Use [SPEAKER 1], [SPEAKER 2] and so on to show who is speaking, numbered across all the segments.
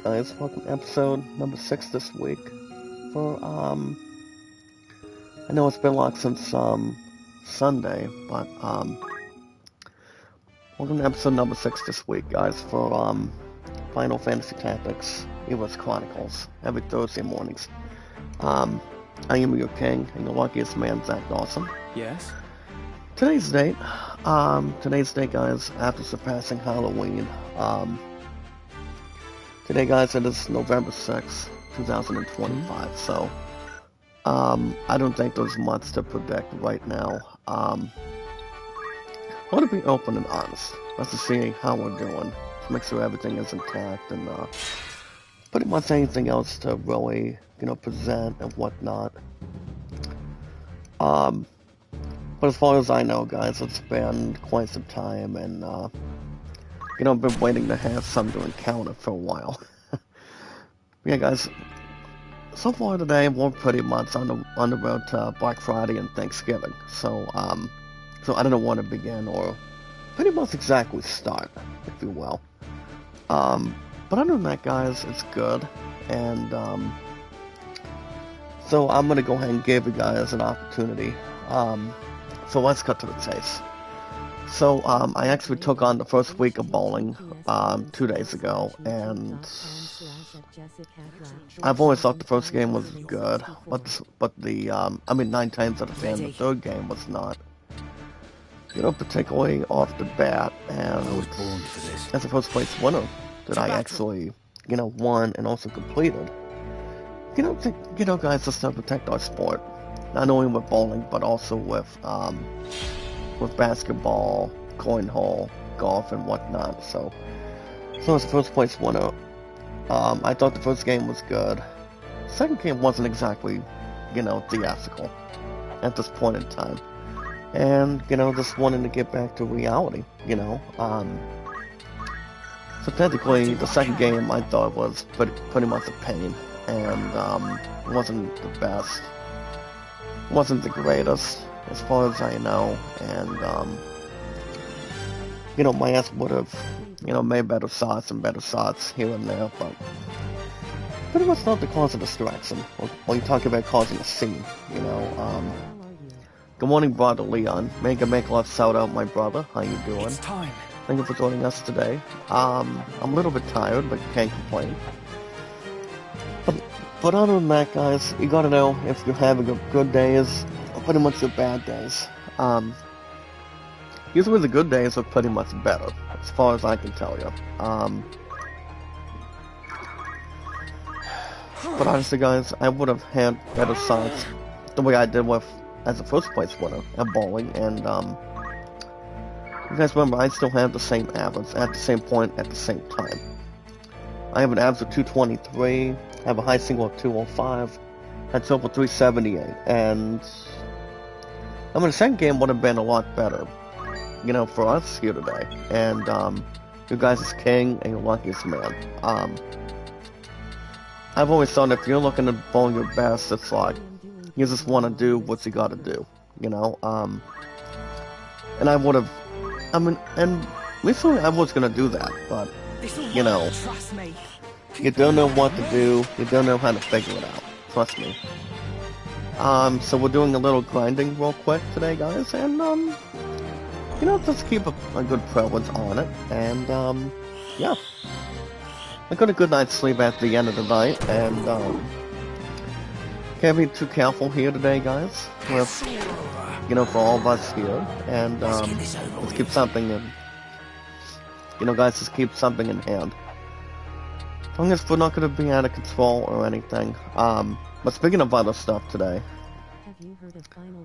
[SPEAKER 1] Guys, welcome to episode number 6 this week. For I know it's been long since Sunday, but welcome to episode number 6 this week, guys, for Final Fantasy Tactics Ivalice Chronicles every Thursday mornings. I am your king and the luckiest man, Zach Dawson.
[SPEAKER 2] Yes.
[SPEAKER 1] Today's date, guys, after surpassing Halloween, today, guys, it is November 6th, 2025, so, I don't think there's much to predict right now. I want to be open and honest, just to see how we're doing, to make sure everything is intact, and, pretty much anything else to really, present and whatnot. But as far as I know, guys, it's been quite some time, and, I've been waiting to have something to encounter for a while. Yeah, guys, so far today, we're pretty much on the road to Black Friday and Thanksgiving, so I don't know where to begin, or pretty much exactly start, if you will. But other than that, guys, it's good, and, so I'm gonna go ahead and give you guys an opportunity. So let's cut to the chase. So, I actually took on the first week of bowling, 2 days ago, and I've always thought the first game was good, but the, 9 times out of 10, the third game was not, particularly off the bat, and as the first place winner that I actually, won and also completed. Guys, let's not protect our sport, not only with bowling, but also with basketball, cornhole, golf, and whatnot. So as the first place winner, I thought the first game was good. The second game wasn't exactly, theatrical at this point in time. And, just wanting to get back to reality, So technically, the second game I thought was pretty much a pain, and wasn't the best, wasn't the greatest, as far as I know, and, my ass would have, made better shots and better shots here and there, but pretty much not to cause a distraction, or you talk about causing a scene, Good morning, brother Leon. Make a love shout out, my brother. How you doing?
[SPEAKER 2] It's time.
[SPEAKER 1] Thank you for joining us today. I'm a little bit tired, but can't complain. But other than that, guys, you gotta know if you're having a good days, or pretty much your bad days. Usually the good days are pretty much better, as far as I can tell you. But honestly, guys, I would have had better shots the way I did with as a first place winner at bowling, and you guys remember, I still have the same average at the same point at the same time. I have an average of 223, I have a high single of 205, and total 378, and the second game would have been a lot better, for us here today, and you guys is king and your luckiest man. I've always thought if you're looking to bowl your best, it's like, you just want to do what you gotta do, and I would have, and recently I was gonna do that, but, you don't know what to do, you don't know how to figure it out, trust me. So we're doing a little grinding real quick today, guys, and, just keep a good privilege on it, and, yeah. I got a good night's sleep at the end of the night, and, can't be too careful here today, guys, with, for all of us here, and, let's keep something in, guys, just keep something in hand. As long as we're not going to be out of control or anything, but speaking of other stuff today,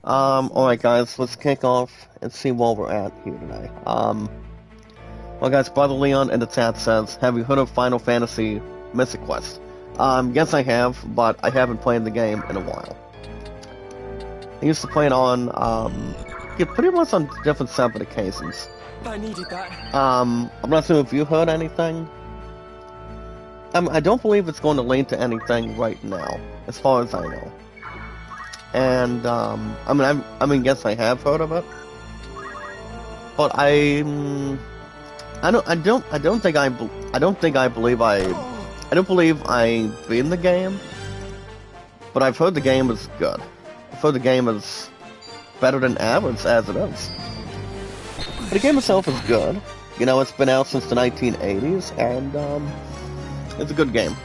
[SPEAKER 1] alright guys, let's kick off and see where we're at here today. Well guys, Brother Leon in the chat says, have you heard of Final Fantasy Mythic Quest? Yes I have, but I haven't played the game in a while. I used to play it on, pretty much on different separate occasions.
[SPEAKER 2] I needed that.
[SPEAKER 1] I'm not sure if you heard anything. I don't believe it's going to lead to anything right now, as far as I know. And, yes I have heard of it. But I don't think I believe I I don't believe I beat the game, but I've heard the game is good. I've heard the game is better than average as it is. But the game itself is good. You know, it's been out since the 1980s, and it's a good game.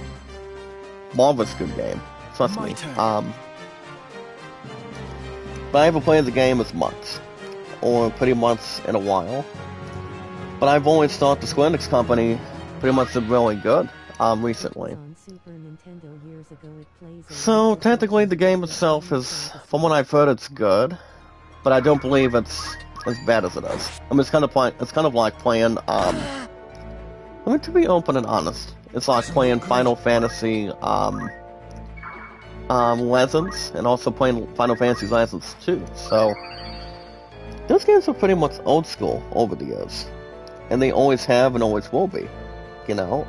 [SPEAKER 1] Marvelous good game. Trust me. But I haven't played the game as much, or pretty much in a while. But I've always thought the Choronicles company pretty much did really good recently. So technically, the game itself is, from what I've heard, it's good, but I don't believe it's as bad as it is. I mean, it's kind of like playing. I mean, to be open and honest, it's like playing Final Fantasy Legends, and also playing Final Fantasy Legends 2. So those games are pretty much old school over the years, and they always have and always will be. You know,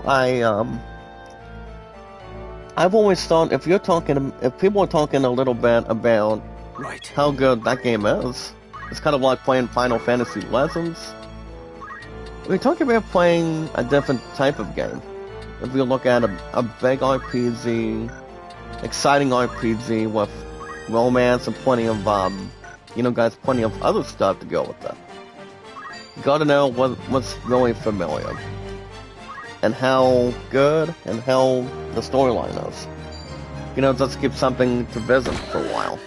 [SPEAKER 1] I've always thought if people are talking a little bit about how good that game is, it's kind of like playing Final Fantasy Legends. We're talking about playing a different type of game. If we look at a big RPG, exciting RPG with romance and plenty of, you know, guys, plenty of other stuff to go with it. You gotta know what's really familiar, and how good and how the storyline is. You know, just keep something to visit for a while.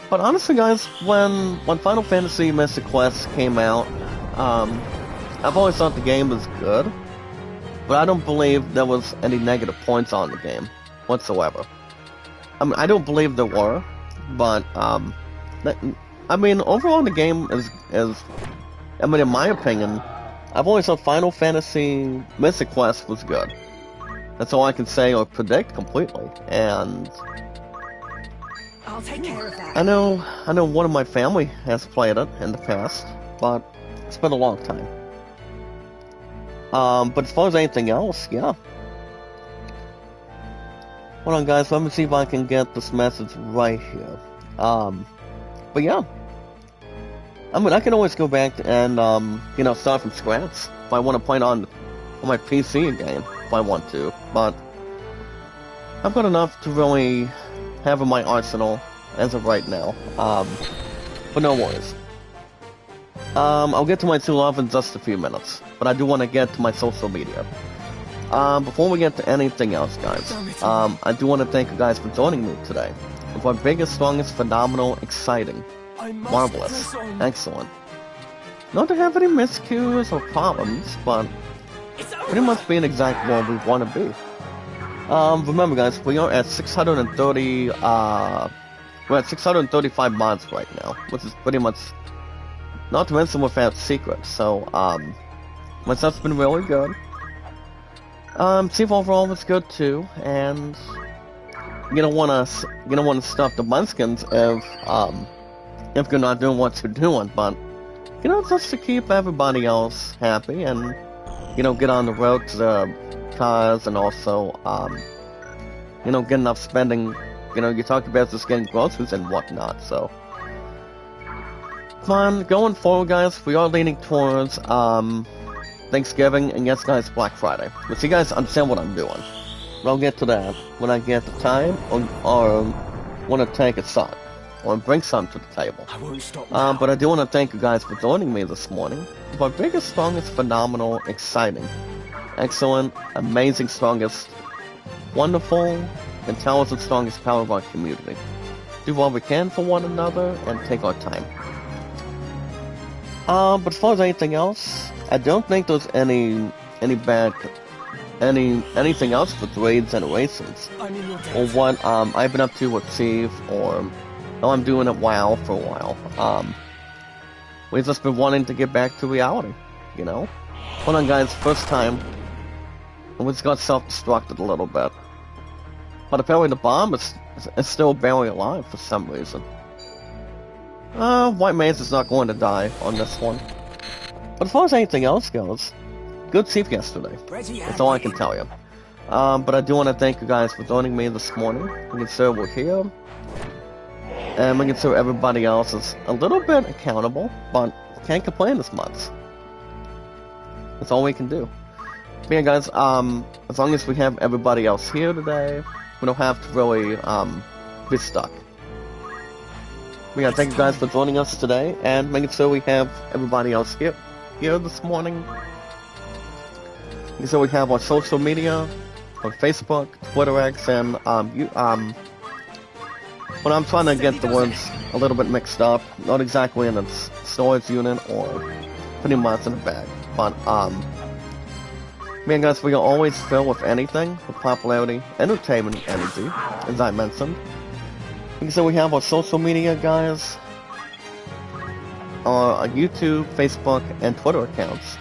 [SPEAKER 1] But honestly, guys, when Final Fantasy Mystic Quest came out, I've always thought the game was good, but I don't believe there was any negative points on the game whatsoever. I mean, I don't believe there were, but I mean, overall the game is I mean, in my opinion, I've always thought Final Fantasy Mystic Quest was good. That's all I can say or predict completely. And
[SPEAKER 2] I'll take care of that.
[SPEAKER 1] I know one of my family has played it in the past, but it's been a long time. But as far as anything else, yeah. Hold on, guys. Let me see if I can get this message right here. But yeah. I mean, I can always go back and, you know, start from scratch if I want to play it on my PC again, if I want to. But I've got enough to really have in my arsenal as of right now. But no worries. I'll get to my two love in just a few minutes, but I do want to get to my social media. Before we get to anything else, guys, I do want to thank you guys for joining me today. With our biggest, strongest, phenomenal, exciting, marvelous, excellent. Not to have any miscues or problems, but pretty much being exactly where we want to be. Remember, guys, we are at 630. We're at 635 mods right now, which is pretty much not to mention without secrets. So, my stuff's been really good. Steve overall was good too, and you don't wanna stuff the munchkins if you're not doing what you're doing, but you know, just to keep everybody else happy and you know, get on the road to the cars and also you know, get enough spending. You know, you talk about just getting groceries and whatnot. So, going forward, guys, we are leaning towards Thanksgiving and yes, guys, Black Friday. But you guys understand what I'm doing. But I'll get to that when I get the time or want to take a shot or bring some to the table.
[SPEAKER 2] I won't stop now.
[SPEAKER 1] But I do want to thank you guys for joining me this morning. Our biggest, strongest, phenomenal, exciting, excellent, amazing, strongest, wonderful, intelligent, strongest power of our community. Do what we can for one another and take our time. But as far as anything else, I don't think there's anything else with raids and races, or what I've been up to with Steve, or how I'm doing at WoW for a while. We've just been wanting to get back to reality, you know? Hold on, guys, first time, and we just got self-destructed a little bit. But apparently the bomb is still barely alive for some reason. White Mage is not going to die on this one. But as far as anything else goes, good Chief yesterday. That's all I can tell you. But I do want to thank you guys for joining me this morning. We can say we're here. And we can say everybody else is a little bit accountable, but can't complain as much. That's all we can do. But yeah, guys, as long as we have everybody else here today, we don't have to really, be stuck. We gotta thank you guys for joining us today, and making sure we have everybody else here this morning. So we have our social media, on Facebook, Twitter X, and, when I'm trying to get the words a little bit mixed up, not exactly in a storage unit or pretty much in a bag, but, man, guys, we can always fill with anything, with popularity, entertainment, energy, as I mentioned. So we have our social media, guys, our YouTube, Facebook, and Twitter accounts,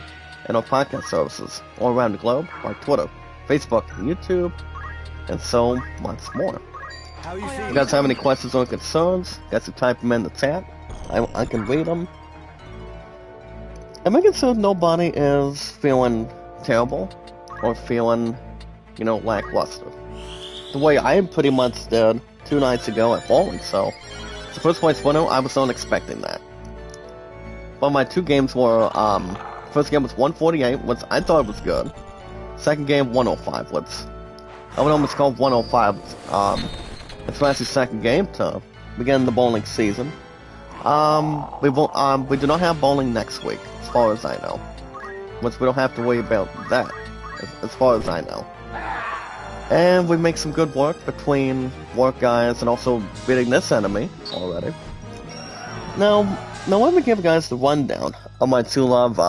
[SPEAKER 1] and our podcast services all around the globe, like Twitter, Facebook, YouTube, and so much more. If you guys have any questions or concerns, guys can type them in the chat. I can read them. And making sure nobody is feeling terrible or feeling, lackluster. The way I pretty much did 2 nights ago at bowling, so the first place winner, I was not expecting that. But my 2 games were, first game was 148, which I thought was good. Second game, 105, which I would almost call 105, it's actually second game to begin the bowling season. We do not have bowling next week, as far as I know. Which we don't have to worry about that, as far as I know. And we make some good work between work guys and also beating this enemy already. Now let me give you guys the rundown of my true love,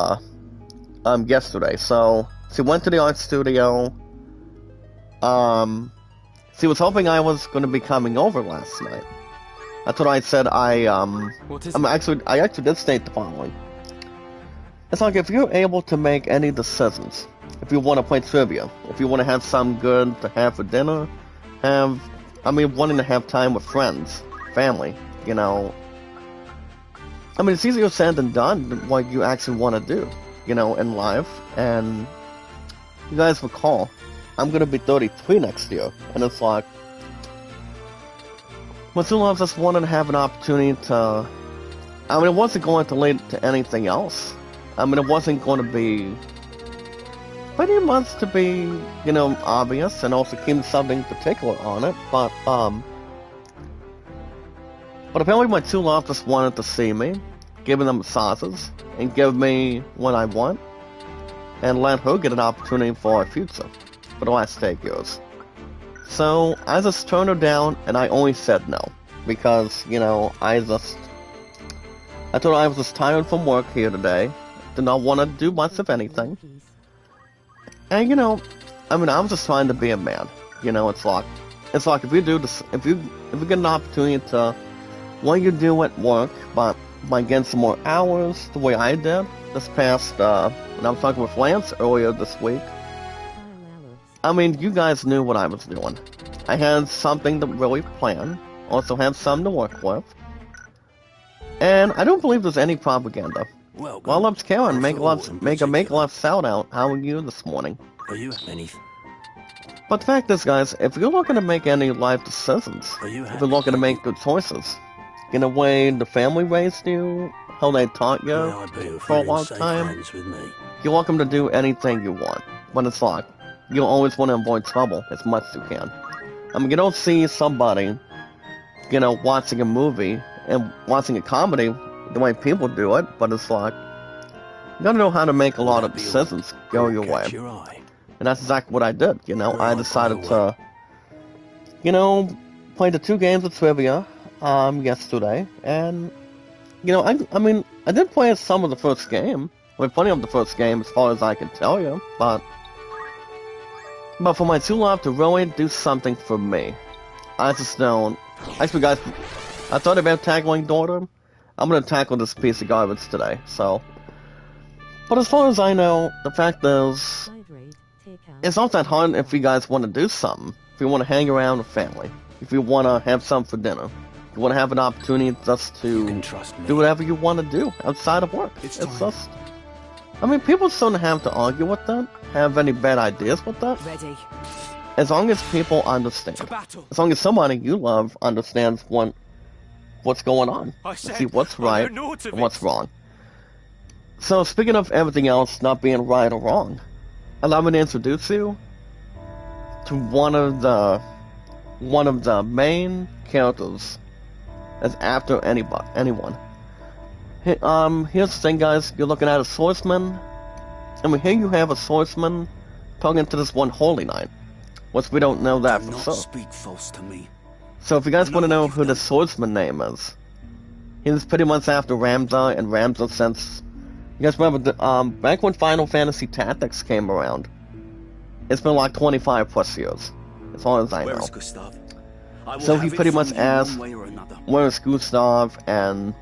[SPEAKER 1] yesterday. So, she went to the art studio, she was hoping I was going to be coming over last night. That's what I said. I actually did state the following. It's like, if you're able to make any decisions, if you want to play trivia, if you want to have something good to have for dinner, wanting to have time with friends, family, it's easier said than done what you actually want to do, in life. And you guys recall, I'm gonna be 33 next year, and it's like, my true love just wanted to have an opportunity to, it wasn't going to lead to anything else. It wasn't going to be, pretty much to be, obvious, and also keep something particular on it, but apparently my true love just wanted to see me, giving them massages, and give me what I want, and let her get an opportunity for our future, for the last 8 years. So, I just turned her down, and I only said no, because, I told her I was just tired from work here today, did not want to do much of anything, and, I was just trying to be a man, it's like if you do this, if you get an opportunity to, what you do at work, but by getting some more hours, the way I did, this past, when I was talking with Lance earlier this week, you guys knew what I was doing. I had something to really plan, also had some to work with, and I don't believe there's any propaganda. Well, let's Karen, make a left shout out. How are you this morning?
[SPEAKER 3] Are you any?
[SPEAKER 1] But the fact is, guys, if you're looking to make any life decisions, if you're looking to make good choices, in a way the family raised you, how they taught you for a long time, you're welcome to do anything you want. But it's like, you'll always want to avoid trouble as much as you can. You don't see somebody, watching a movie and watching a comedy the way people do it, but it's like, you gotta know how to make a lot of decisions go your way. And that's exactly what I did, I decided to, play the 2 games of trivia, yesterday, and, I did play some of the first game, plenty of the first game as far as I can tell you, but for my true love to really do something for me, I just don't, actually guys, I thought about tackling daughter, I'm gonna tackle this piece of garbage today, so, but as far as I know, the fact is, it's not that hard if you guys want to do something, if you want to hang around with family, if you want to have something for dinner, you want to have an opportunity just to do whatever you want to do outside of work. It's just, people just don't have to argue with that, have any bad ideas with that.
[SPEAKER 2] Ready.
[SPEAKER 1] As long as people understand. As long as somebody you love understands what's going on. See what's right and what's wrong. So, speaking of everything else not being right or wrong, allow me to introduce you to one of the main characters that's after anyone. Here's the thing, guys. You're looking at a swordsman. I mean, here you have a swordsman talking to this one holy knight. Which we don't know that for sure.
[SPEAKER 3] Speak false to me.
[SPEAKER 1] So if you guys want to know who the swordsman name is, he's pretty much after Ramza, and Ramza since... You guys remember, back when Final Fantasy Tactics came around, it's been like 25 plus years, as far as I know.
[SPEAKER 3] Where's Gustav?
[SPEAKER 1] So he pretty much asked, where's Gustav, and...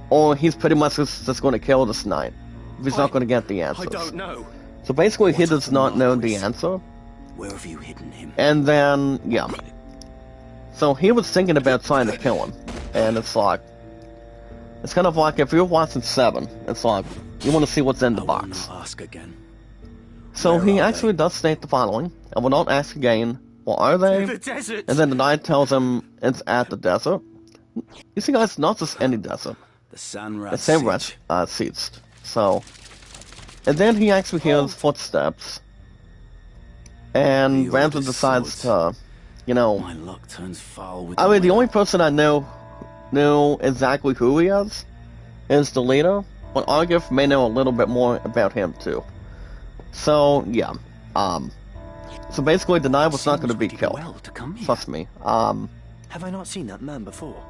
[SPEAKER 1] Or he's pretty much just going to kill this knight. He's not going to get the answers.
[SPEAKER 3] I don't know.
[SPEAKER 1] So basically, he does not know the answer.
[SPEAKER 3] Where have you hidden him?
[SPEAKER 1] And then, yeah. So he was thinking about trying to kill him. And it's like... It's kind of like if you're watching Seven, it's like, you want to see what's in the box.
[SPEAKER 3] Ask again.
[SPEAKER 1] So he actually does state the following. I will not ask again, what are they?
[SPEAKER 3] The desert.
[SPEAKER 1] And then the knight tells him it's at the desert. You see, guys, not just any desert.
[SPEAKER 3] The Sanrat.
[SPEAKER 1] The Sanrat ceased. So... And then he actually hears footsteps. And Ramza decides to, you know...
[SPEAKER 3] My luck turns foul with
[SPEAKER 1] I mean, the only person I knew exactly who he is the leader. But Argif may know a little bit more about him, too. So, yeah. So basically, the knight was not going to be killed. Trust me.
[SPEAKER 3] Have I not seen that man before?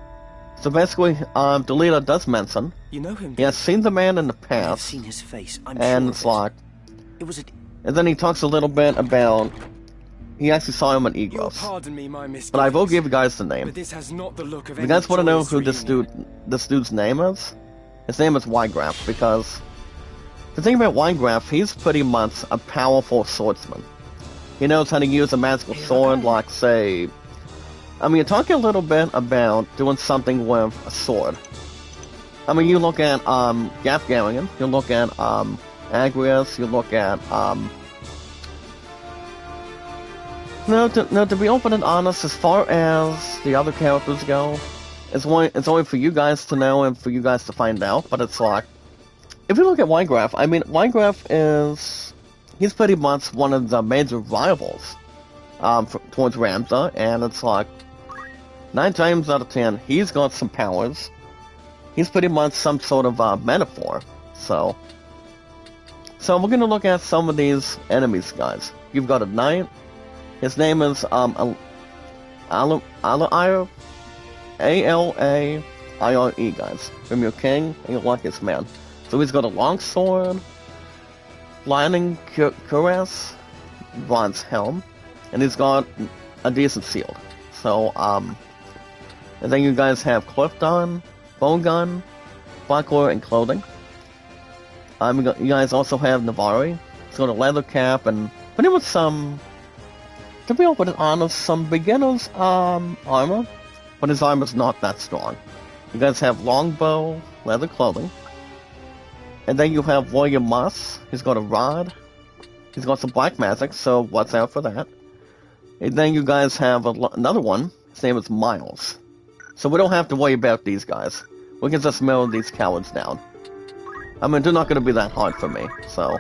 [SPEAKER 1] So basically, the leader does mention...
[SPEAKER 3] You know him?
[SPEAKER 1] He has seen the man in the
[SPEAKER 3] I have
[SPEAKER 1] past.
[SPEAKER 3] seen his face. I'm
[SPEAKER 1] And
[SPEAKER 3] sure
[SPEAKER 1] it's
[SPEAKER 3] of it.
[SPEAKER 1] like...
[SPEAKER 3] It was a...
[SPEAKER 1] And then he talks a little bit about... He actually saw him in
[SPEAKER 4] You'll
[SPEAKER 1] Egos.
[SPEAKER 4] pardon me my misgivings,
[SPEAKER 1] But I will give you guys the name.
[SPEAKER 4] but this has not the look of
[SPEAKER 1] If you
[SPEAKER 4] any
[SPEAKER 1] guys want to know
[SPEAKER 4] joyous
[SPEAKER 1] who this dude's name is, his name is Wygraf, because the thing about Wygraf, he's pretty much a powerful swordsman. He knows how to use a magical sword, like, say... I mean, you're talking a little bit about doing something with a sword. I mean, you look at, Gafgarian, you look at, Agrias, you look at, No, to be open and honest, as far as the other characters go, it's only for you guys to know and for you guys to find out, but it's like... If you look at Wygraf, I mean, Wygraf is... He's pretty much one of the major rivals, towards Ramza, and it's like... 9 times out of 10, he's got some powers. He's pretty much some sort of, metaphor, so... So we're gonna look at some of these enemies, guys. You've got a knight. His name is, Alaire, A-L-A-I-R-E, guys. From your king and your luckiest man. So he's got a long sword, lightning cuirass, bronze helm, and he's got a decent shield. So, and then you guys have Clifton, bowgun, buckler, and clothing. You guys also have Navari. He's got a leather cap and pretty much some... To be open and honest, some beginner's armor, but his armor's not that strong. You guys have longbow, leather clothing, and then you have William Moss. He's got a rod. He's got some black magic, so watch out for that. And then you guys have another one. His name is Miles. So we don't have to worry about these guys. We can just mow these cowards down. I mean, they're not going to be that hard for me, so...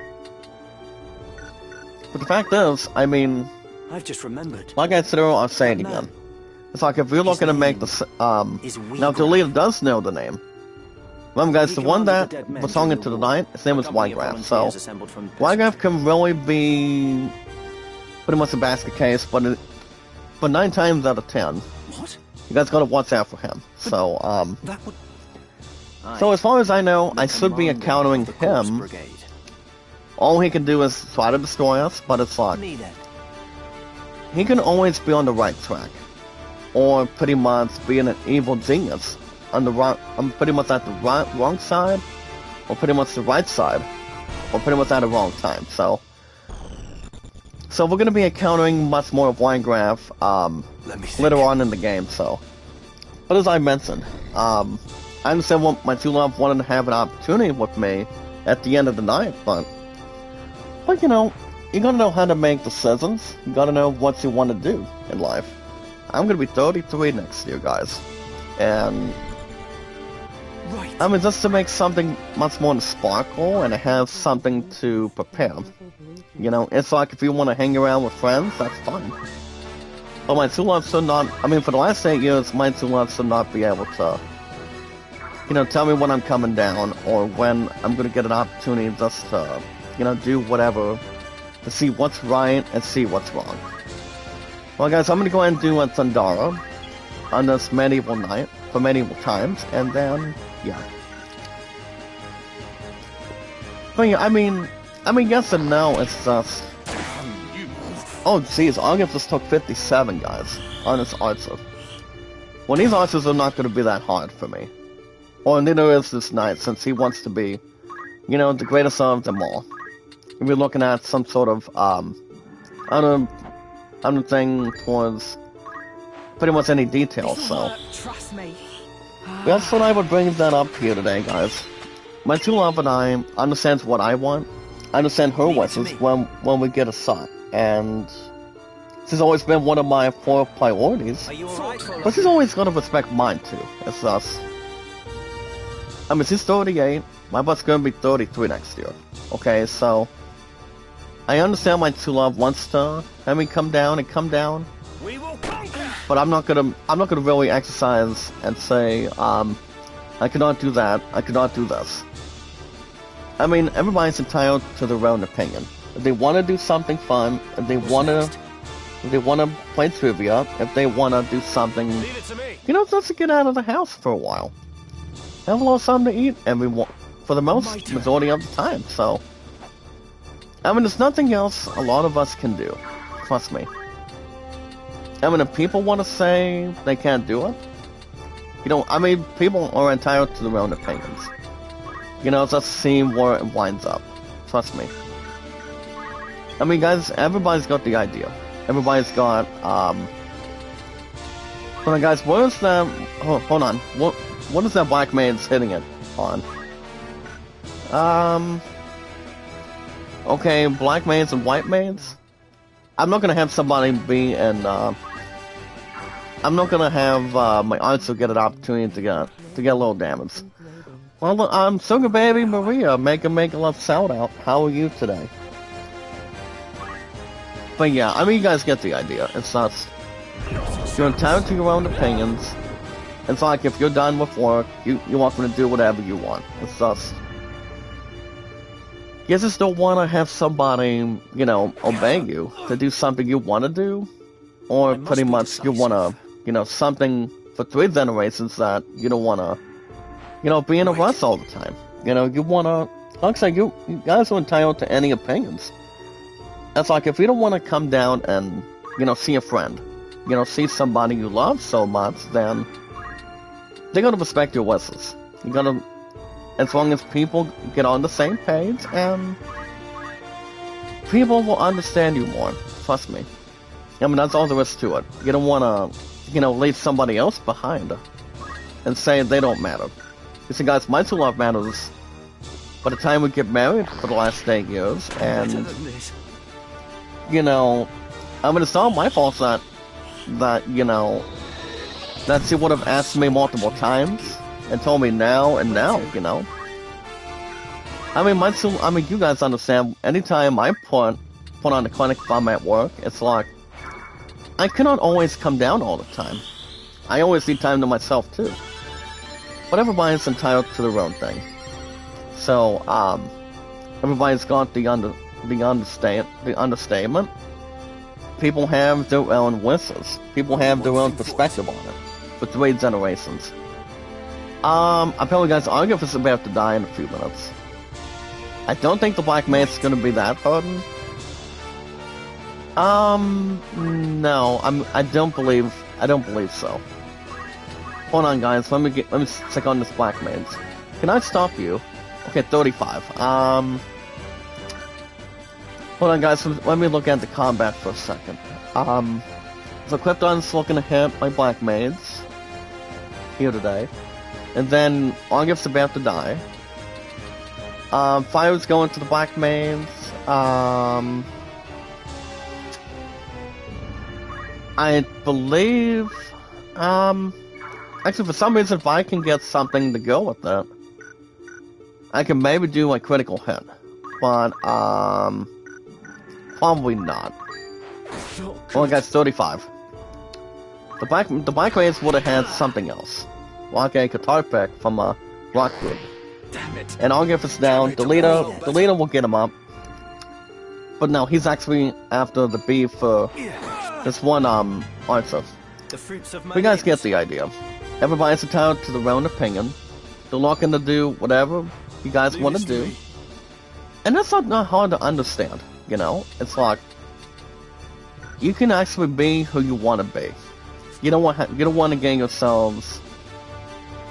[SPEAKER 1] But the fact is, I mean...
[SPEAKER 3] I've just remembered.
[SPEAKER 1] Like I said earlier, I'll say it again. It's like if you're looking to make the... Now, the leader does know the name. Remember, guys, the one that was talking to the knight, his name was Wygraf, so... Wygraf can really be... pretty much a basket case, but 9 times out of 10...
[SPEAKER 3] What?
[SPEAKER 1] You guys gotta watch out for him. So,
[SPEAKER 3] That would...
[SPEAKER 1] So as far as I know, I should be encountering him. All he can do is try to destroy us, but it's like... He can always be on the right track. Or pretty much being an evil genius. On the wrong... I'm pretty much at the wrong side. Or pretty much the right side. Or pretty much at the wrong time, so... So we're gonna be encountering much more of Wygraf, later on in the game, so... But as I mentioned, I understand what my two love wanted to have an opportunity with me at the end of the night, but you know, you gotta know how to make decisions. You gotta know what you want to do in life. I'm gonna be 33 next year, guys, and
[SPEAKER 3] Right.
[SPEAKER 1] I mean, just to make something much more sparkle and have something to prepare. You know, it's like if you want to hang around with friends, that's fine. But my two loves should not, I mean, for the last 8 years, my two loves should not be able to, you know, tell me when I'm coming down or when I'm going to get an opportunity just to, you know, do whatever to see what's right and see what's wrong. Well, guys, I'm going to go ahead and do a Thundara on this medieval night for medieval times, and then, yeah. But yeah, I mean, yes and no, it's just... Oh, jeez, August just took 57, guys, on his archer. Well, these archers are not going to be that hard for me. Or neither is this knight, since he wants to be, you know, the greatest of them all. We're looking at some sort of, other thing towards pretty much any details, so.
[SPEAKER 2] Trust me.
[SPEAKER 1] That's what I would bring that up here today, guys. My two love and I understands what I want. I understand her wishes when we get a son. And this has always been one of my 4 priorities.
[SPEAKER 3] Are you alright?
[SPEAKER 1] But she's always gonna respect mine too. It's us. I mean, she's 38. My butt's gonna be 33 next year. Okay, so I understand my two love wants to have me come down.
[SPEAKER 3] We will conquer.
[SPEAKER 1] But I'm not gonna really exercise and say, I cannot do that, I cannot do this. I mean, everybody's entitled to their own opinion. If they want to do something fun, if they want to play trivia, if they want to do something,
[SPEAKER 3] Leave it to me.
[SPEAKER 1] you know, just to get out of the house for a while. Have a little something to eat, for the majority of the time, so. I mean, there's nothing else a lot of us can do. Trust me. I mean, if people want to say they can't do it, you know, I mean, people are entitled to their own opinions. You know, just see where it winds up. Trust me. I mean, guys, everybody's got the idea. Everybody's got, hold on, guys, what is that, hold on, what is that black man's hitting it on? Okay, black maids and white maids? I'm not gonna have somebody be in, I'm not gonna have, my archer get an opportunity to get a little damage. Well, Sugar Baby Maria, make a love shout out. How are you today? But yeah, I mean, you guys get the idea. It's not, you're entitled to your own opinions. It's like if you're done with work, you want them to do whatever you want. It's just, you just don't want to have somebody, you know, obey you to do something you want to do, or pretty much you want to, you know, something for 3 generations that you don't want to, you know, be in a rush all the time. You know, you want to, like I said, you guys are entitled to any opinions. It's like if you don't want to come down and, you know, see a friend, you know, see somebody you love so much, then they're gonna respect your wishes. You're gonna, as long as people get on the same page, and people will understand you more. Trust me. I mean, that's all there is to it. You don't want to, you know, leave somebody else behind and say they don't matter. You see, guys, my two love matters by the time we get married for the last 8 years, and you know, I mean, it's not my fault that, you know, that she would have asked me multiple times and told me now and now, you know. I mean, you guys understand, anytime I put on the clinic if I'm at work, it's like, I cannot always come down all the time. I always need time to myself, too. But everybody's entitled to their own thing. So, everybody's got the understatement. People have their own wishes. People have their own perspective on it. For 3 generations. Apparently, guys, Argif is about to die in a few minutes. I don't think the Black Mate's gonna be that hardened. No, I don't believe so. Hold on, guys, let me check on this Black Mage. Can I stop you? Okay, 35. Hold on, guys, let me look at the combat for a second. So Krypton's looking to hit my Black Mage here today. And then Argif's about to die. Fire's going to the Black Mage. I believe, Actually, for some reason, if I can get something to go with that, I can maybe do a critical hit. But, probably not. Well, I got 35. The Black Rays would have had something else. Like a guitar pick from a rock group.
[SPEAKER 3] Damn it.
[SPEAKER 1] And I'll give this down. The leader will get him up. But no, he's actually after the beef for this one, answer.
[SPEAKER 3] The fruits of my
[SPEAKER 1] You guys get
[SPEAKER 3] labors.
[SPEAKER 1] the idea. Everybody's entitled to their own opinion. They're looking to do whatever you guys want to do. And that's not hard to understand, you know? It's like, you can actually be who you want to be. You don't want to gain yourselves,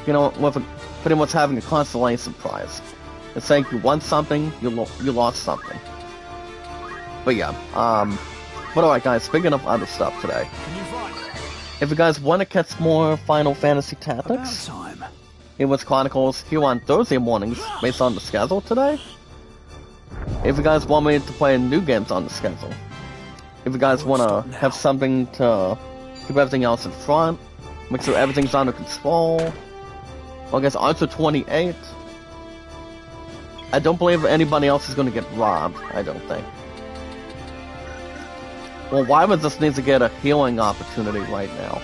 [SPEAKER 1] you know, with pretty much having a consolation prize. It's saying you won something, you lost something. But yeah, but alright guys, speaking of other stuff today.
[SPEAKER 3] Can you find it?
[SPEAKER 1] If you guys want to catch more Final Fantasy Tactics,
[SPEAKER 3] About time.
[SPEAKER 1] it was Chronicles here on Thursday mornings based on the schedule today. If you guys want me to play new games on the schedule. If you guys want to have something to keep everything else in front, make sure everything's under control. Well, I guess Archer 28. I don't believe anybody else is going to get robbed, I don't think. Well, Wyvern just needs to get a healing opportunity right now.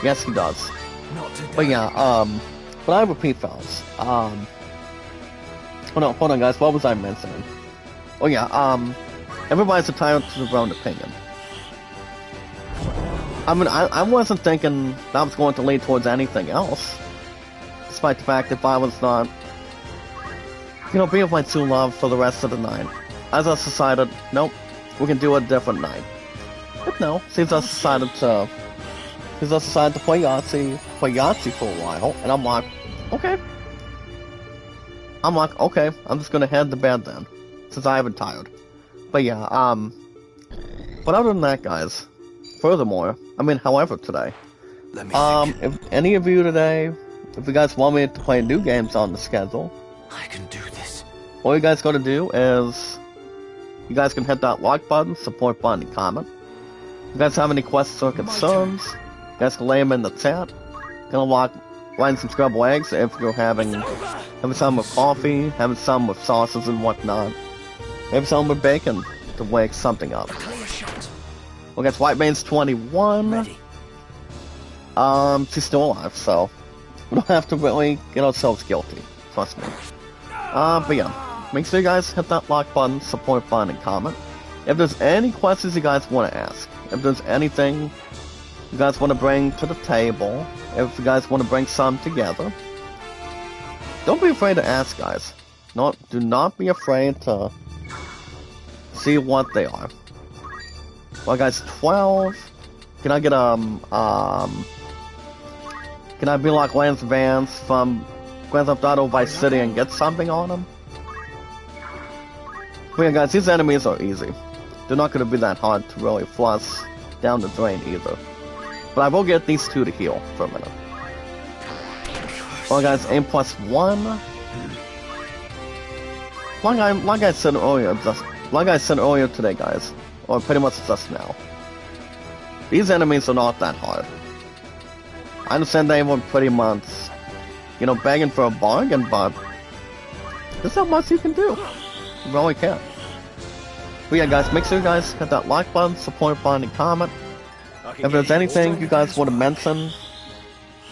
[SPEAKER 1] Yes, he does.
[SPEAKER 3] Not today.
[SPEAKER 1] But yeah, but I repeat, fellas. Hold on, guys. What was I mentioning? Oh yeah, everybody's entitled to their own opinion. I mean, I wasn't thinking that was going to lead towards anything else, despite the fact that I was not, you know, being with my true love for the rest of the night. As I decided, nope, we can do a different night. But no, since I decided to play Yahtzee for a while, and I'm like, okay. I'm just gonna head to bed then, since I haven't tired. But yeah, but other than that, guys, furthermore, however, today,
[SPEAKER 3] Let me think.
[SPEAKER 1] if any of you today, if you guys want me to play new games on the schedule,
[SPEAKER 3] I can do this.
[SPEAKER 1] all you guys gotta do is, you guys can hit that like button, support button, and comment. If you guys have any questions or concerns, you guys can lay them in the chat. Gonna line some scrambled eggs if you're having some with coffee, having some with sauces and whatnot. Maybe some with bacon to wake something up.
[SPEAKER 3] Clear shot.
[SPEAKER 1] Well, guys, Whiteman's 21.
[SPEAKER 3] Ready.
[SPEAKER 1] She's still alive, so we don't have to really get ourselves guilty. Trust me. But yeah, make sure you guys hit that like button, support button, and comment. If there's any questions you guys want to ask, if there's anything you guys want to bring to the table, if you guys want to bring some together, don't be afraid to ask, guys. Do not be afraid to see what they are. Well, guys, 12. Can I get can I be like Lance Vance from Grand Theft Auto Vice City and get something on them? But yeah, guys, these enemies are easy. They're not going to be that hard to really flush down the drain either. But I will get these two to heal for a minute. Well, guys, aim +1. Like I said earlier today, guys, or pretty much just now. These enemies are not that hard. I understand they were pretty much, you know, begging for a bargain, but there's not much you can do. You really can't. But yeah, guys, make sure you guys hit that like button, support button, and comment. If there's anything you guys want to mention,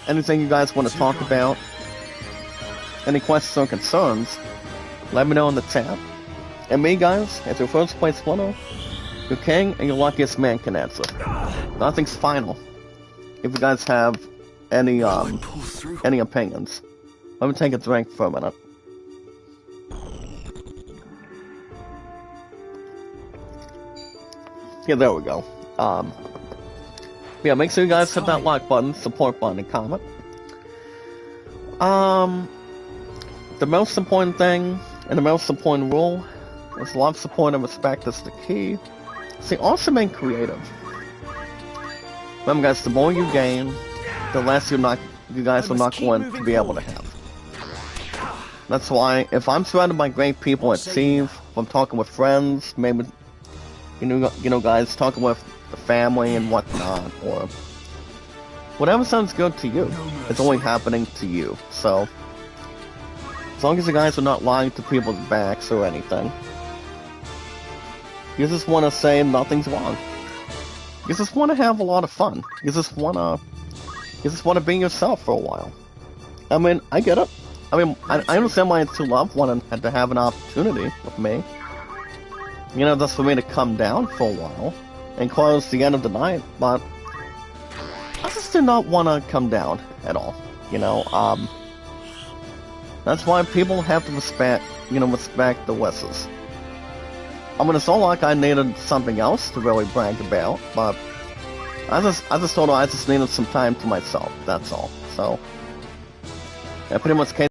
[SPEAKER 1] anything you guys want to talk about, any questions or concerns, let me know in the chat. And me, guys, as your first place winner, your king and your luckiest man can answer. Nothing's final. If you guys have any opinions, let me take a drink for a minute. Yeah, there we go. Yeah, make sure you guys hit that like button, support button, and comment. The most important thing and the most important rule is love, support, and respect is the key. See, also remain creative. Remember, guys, the more you gain, the less you guys are not going to be able to have. That's why, if I'm surrounded by great people at Steve, if I'm talking with friends, maybe, you know, guys, talking with the family and whatnot, or whatever sounds good to you, it's only happening to you. So, as long as you guys are not lying to people's backs or anything, you just want to say nothing's wrong. You just want to have a lot of fun. You just want to be yourself for a while. I mean, I get it. I mean, I understand why two loved one had to have an opportunity with me. You know, just for me to come down for a while and close the end of the night, but I just did not want to come down at all. You know, that's why people have to respect the wishes. I mean, it's not like I needed something else to really brag about, but I just told her I just needed some time to myself, that's all. So, I pretty much came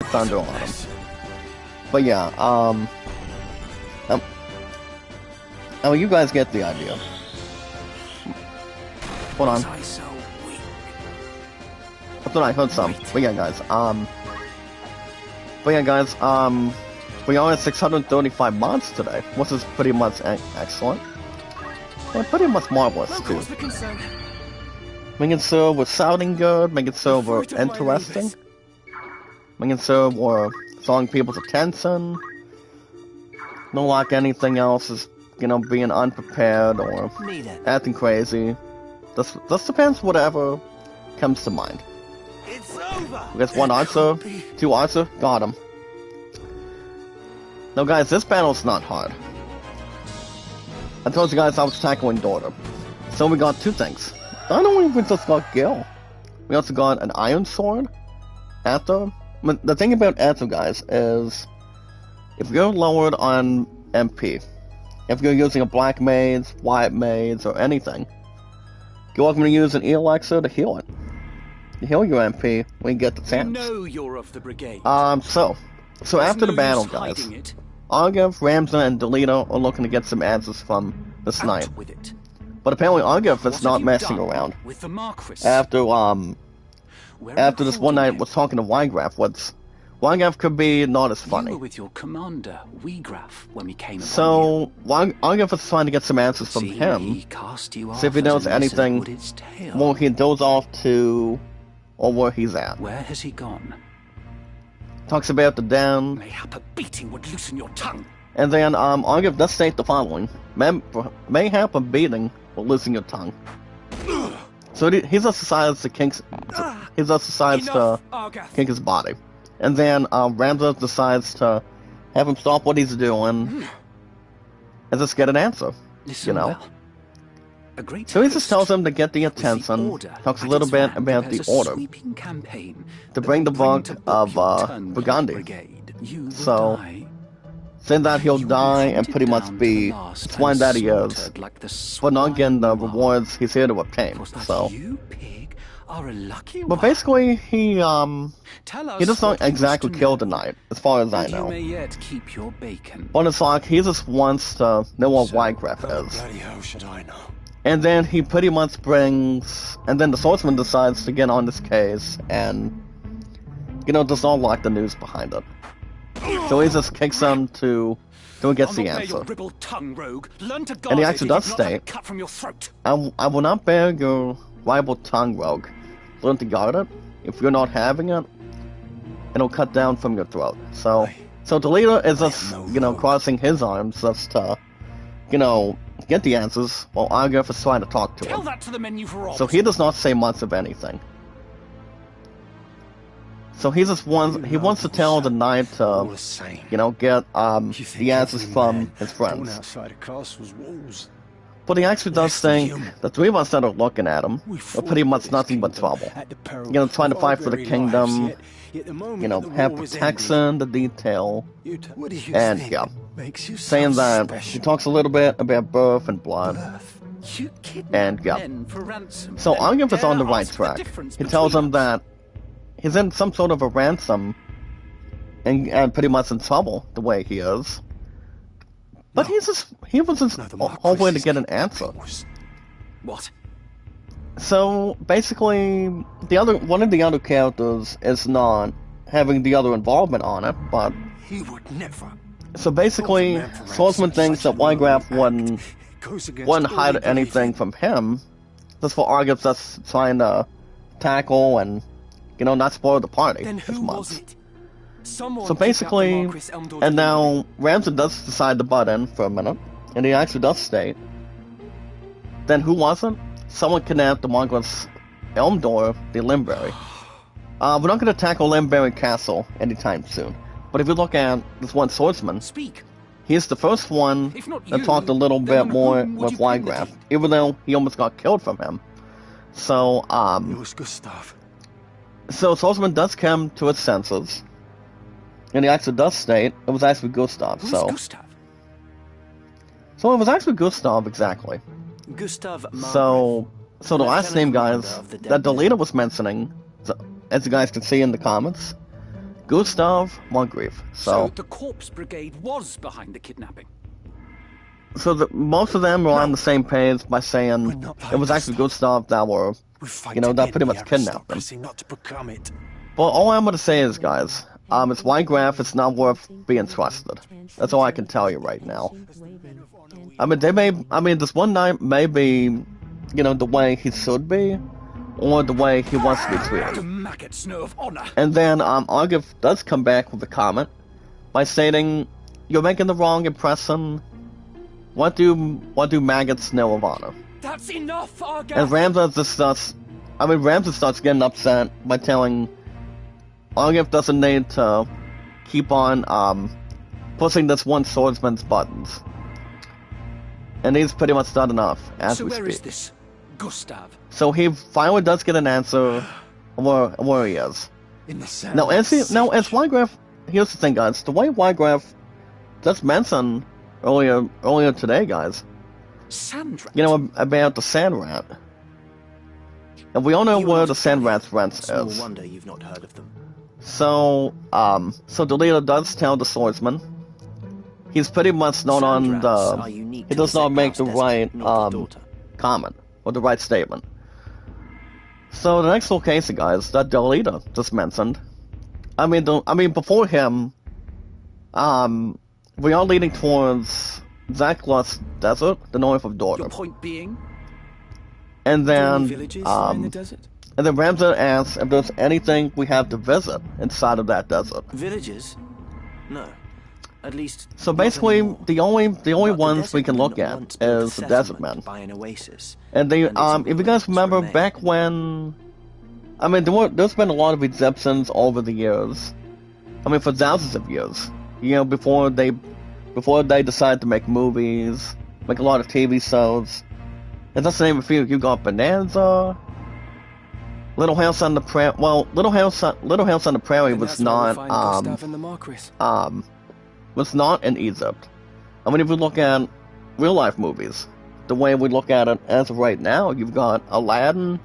[SPEAKER 1] thunder on him. But yeah, I mean, you guys get the idea. Hold on. I thought I heard some. But yeah, guys, we are at 635 months today, which is pretty much excellent. And pretty much marvelous, too. Making sure we're sounding good, making sure we're interesting, making sure we're drawing people's attention, not like anything else is, being unprepared or acting crazy. This depends whatever comes to mind.
[SPEAKER 3] It's over.
[SPEAKER 1] We got one answer, two answer, got him. Now guys, this battle's not hard. I told you guys I was tackling Daughter. So we got two things. Not only we just got Gil, we also got an Iron Sword, Ether. But the thing about Ether, guys, is if you're lowered on MP, if you're using a Black Mage, White Mage, or anything, you're welcome to use an Elixir to heal it. To heal your MP when you get the chance.
[SPEAKER 3] You know you're of the brigade.
[SPEAKER 1] So after the battle, guys, Argiv, Ramza, and Delita are looking to get some answers from this night. But apparently Argiv is not messing around.
[SPEAKER 3] With the Marquis?
[SPEAKER 1] After this one night was talking to Wygraf, Wygraf could be not as funny.
[SPEAKER 3] You were with your commander, Wygraf, when we came
[SPEAKER 1] so Argiv is trying to get some answers from him. See if he knows anything more he goes off to, or where he's at.
[SPEAKER 3] Where has he gone?
[SPEAKER 1] Talks about the den.
[SPEAKER 3] Mayhap a beating would loosen your tongue.
[SPEAKER 1] And then Argiv does state the following: mayhap a beating will loosen your tongue. So he just decides to kink his body. And then Ramza decides to have him stop what he's doing and just get an answer.
[SPEAKER 3] Listen, well, a great
[SPEAKER 1] so he just tells him to get the attention, talks a little bit about the order, to bring the book of Burgundy. So, saying that he'll die and pretty much be swine that he is, but not getting the rewards he's here to obtain. So, but basically, he does not exactly kill the knight, as far as I know. But it's like, he just wants to know what Wygraf is. And then he pretty much brings, and then the swordsman decides to get on this case, and, does not like the news behind it. So he just kicks him to get the answer. And he actually does state, I will not bear your rival tongue, rogue. Learn to guard it. If you're not having it, it'll cut down from your throat. So Delita is just, crossing his arms just to, get the answers, while Argiv is trying to talk to him. So he does not say much of anything. So he just wants to tell the knight to, get the answers from his friends. But he actually does think the three of us that are looking at him are pretty much nothing but trouble. Trying to fight for the kingdom, have protection, the detail, and saying that he talks a little bit about birth and blood, and so Argiv is on the right track. He tells him that he's in some sort of a ransom, and pretty much in trouble the way he is. But he was just hoping to get an answer.
[SPEAKER 3] What?
[SPEAKER 1] So basically, one of the other characters is not having the other involvement on it, but
[SPEAKER 3] he would never.
[SPEAKER 1] So basically, Swordsman thinks that Wygraf wouldn't
[SPEAKER 4] goes against
[SPEAKER 1] wouldn't
[SPEAKER 4] all
[SPEAKER 1] hide
[SPEAKER 4] we believe
[SPEAKER 1] anything
[SPEAKER 4] in.
[SPEAKER 1] from him. Just for Argus just trying to tackle and, you know, not spoil the party
[SPEAKER 2] Then
[SPEAKER 1] as
[SPEAKER 2] who
[SPEAKER 1] much.
[SPEAKER 2] was it? Someone
[SPEAKER 1] So
[SPEAKER 2] kicked out the
[SPEAKER 1] basically,
[SPEAKER 2] Marquis Elm Door
[SPEAKER 1] and
[SPEAKER 2] delivery.
[SPEAKER 1] now Ramsey does decide to butt in for a minute, and he actually does state. Then who wasn't? Someone kidnapped the Marquis Elm Door, the Limberry. We're not going to tackle Limberry Castle anytime soon, but if you look at this one swordsman,
[SPEAKER 3] Speak.
[SPEAKER 1] he's the first one
[SPEAKER 3] If not
[SPEAKER 1] that
[SPEAKER 3] you,
[SPEAKER 1] talked a little
[SPEAKER 3] then
[SPEAKER 1] bit more
[SPEAKER 3] whom would
[SPEAKER 1] with
[SPEAKER 3] you pin the
[SPEAKER 1] Wygraph,
[SPEAKER 3] deed?
[SPEAKER 1] even though he almost got killed from him. So,
[SPEAKER 4] It was Gustav.
[SPEAKER 1] So Swordsman does come to his senses, and he actually does state it was actually Gustav.
[SPEAKER 3] Who's
[SPEAKER 1] So
[SPEAKER 3] Gustav?
[SPEAKER 1] it was actually Gustav exactly.
[SPEAKER 5] Gustav Margrave.
[SPEAKER 1] So the last name,
[SPEAKER 5] Lieutenant
[SPEAKER 1] guys,
[SPEAKER 5] Commander of the
[SPEAKER 1] that the
[SPEAKER 5] Dead
[SPEAKER 1] leader was mentioning, so, as you guys can see in the comments, Gustav Margrave.
[SPEAKER 3] So
[SPEAKER 1] So
[SPEAKER 3] the Corpse Brigade was behind the kidnapping.
[SPEAKER 1] most of them were on the same page by
[SPEAKER 4] We're
[SPEAKER 1] saying
[SPEAKER 4] not
[SPEAKER 1] it was
[SPEAKER 4] like
[SPEAKER 1] actually Gustav that were.
[SPEAKER 4] We fight
[SPEAKER 1] You know,
[SPEAKER 4] to
[SPEAKER 1] that
[SPEAKER 4] get
[SPEAKER 1] pretty
[SPEAKER 4] the
[SPEAKER 1] much kidnapped them.
[SPEAKER 4] aristocracy, not to become it.
[SPEAKER 1] But all I'm gonna say is, guys, it's Wygraph. It's not worth being trusted. That's all I can tell you right now. I mean, this one night may be, you know, the way he should be, or the way he wants to be
[SPEAKER 3] The
[SPEAKER 1] treated.
[SPEAKER 3] maggots know of honor.
[SPEAKER 1] And then, Argiv does come back with a comment by stating, "You're making the wrong impression. What do maggots know of honor?"
[SPEAKER 2] That's enough, Argus!
[SPEAKER 1] And Ramses starts getting upset by telling Argiv doesn't need to keep on, pushing this one swordsman's buttons. And he's pretty much done enough, as
[SPEAKER 3] So
[SPEAKER 1] we
[SPEAKER 3] where
[SPEAKER 1] speak.
[SPEAKER 3] is this Gustav?
[SPEAKER 1] So he finally does get an answer where he is.
[SPEAKER 4] In the sand.
[SPEAKER 1] Now, as Wygraph, here's the thing, guys. The way Wygraph just mentioned earlier today, guys,
[SPEAKER 3] Sandrat.
[SPEAKER 1] you know, about the sand rat. And we all know
[SPEAKER 5] You
[SPEAKER 1] where
[SPEAKER 5] are
[SPEAKER 1] the
[SPEAKER 5] not
[SPEAKER 1] sand
[SPEAKER 5] Italian.
[SPEAKER 1] rat's rent
[SPEAKER 5] Small
[SPEAKER 1] is.
[SPEAKER 5] wonder you've not heard of them.
[SPEAKER 1] So the leader does tell the swordsman. He's pretty much not on
[SPEAKER 5] Sandrats are
[SPEAKER 1] the.
[SPEAKER 5] unique
[SPEAKER 1] He
[SPEAKER 5] to
[SPEAKER 1] does not
[SPEAKER 5] St.
[SPEAKER 1] make
[SPEAKER 5] Cloud's
[SPEAKER 1] the
[SPEAKER 5] desert,
[SPEAKER 1] right
[SPEAKER 5] not the daughter.
[SPEAKER 1] comment or the right statement. So the next location, guys, that the leader just mentioned. I mean, before him, we are leading towards Zaklos Desert, the north of Dorter,
[SPEAKER 3] Your point being?
[SPEAKER 1] and
[SPEAKER 2] Do any
[SPEAKER 1] then
[SPEAKER 2] villages in the desert?
[SPEAKER 1] and then Ramsey asks if there's anything we have to visit inside of that desert.
[SPEAKER 5] Villages? No. At least.
[SPEAKER 1] So
[SPEAKER 5] not
[SPEAKER 1] basically,
[SPEAKER 5] anymore.
[SPEAKER 1] the only
[SPEAKER 5] But the
[SPEAKER 1] ones we
[SPEAKER 5] desert
[SPEAKER 1] can
[SPEAKER 5] men
[SPEAKER 1] look at
[SPEAKER 5] once built a
[SPEAKER 1] is the desert
[SPEAKER 5] settlement
[SPEAKER 1] men.
[SPEAKER 5] by an oasis.
[SPEAKER 1] And they,
[SPEAKER 5] And its
[SPEAKER 1] if you guys
[SPEAKER 5] ruins
[SPEAKER 1] remember
[SPEAKER 5] remain.
[SPEAKER 1] back when, I mean, there's been a lot of Egyptians over the years. I mean, for thousands of years. You know, before they decided to make movies, make a lot of TV shows. And that's the name of a few. You got Bonanza, Little House on the Prairie. Well, Little House on the Prairie
[SPEAKER 2] And
[SPEAKER 1] was
[SPEAKER 2] that's where we'll
[SPEAKER 1] not,
[SPEAKER 2] find Gustav and the Marquis.
[SPEAKER 1] was not in Egypt. I mean, if we look at real life movies, the way we look at it as of right now, you've got Aladdin,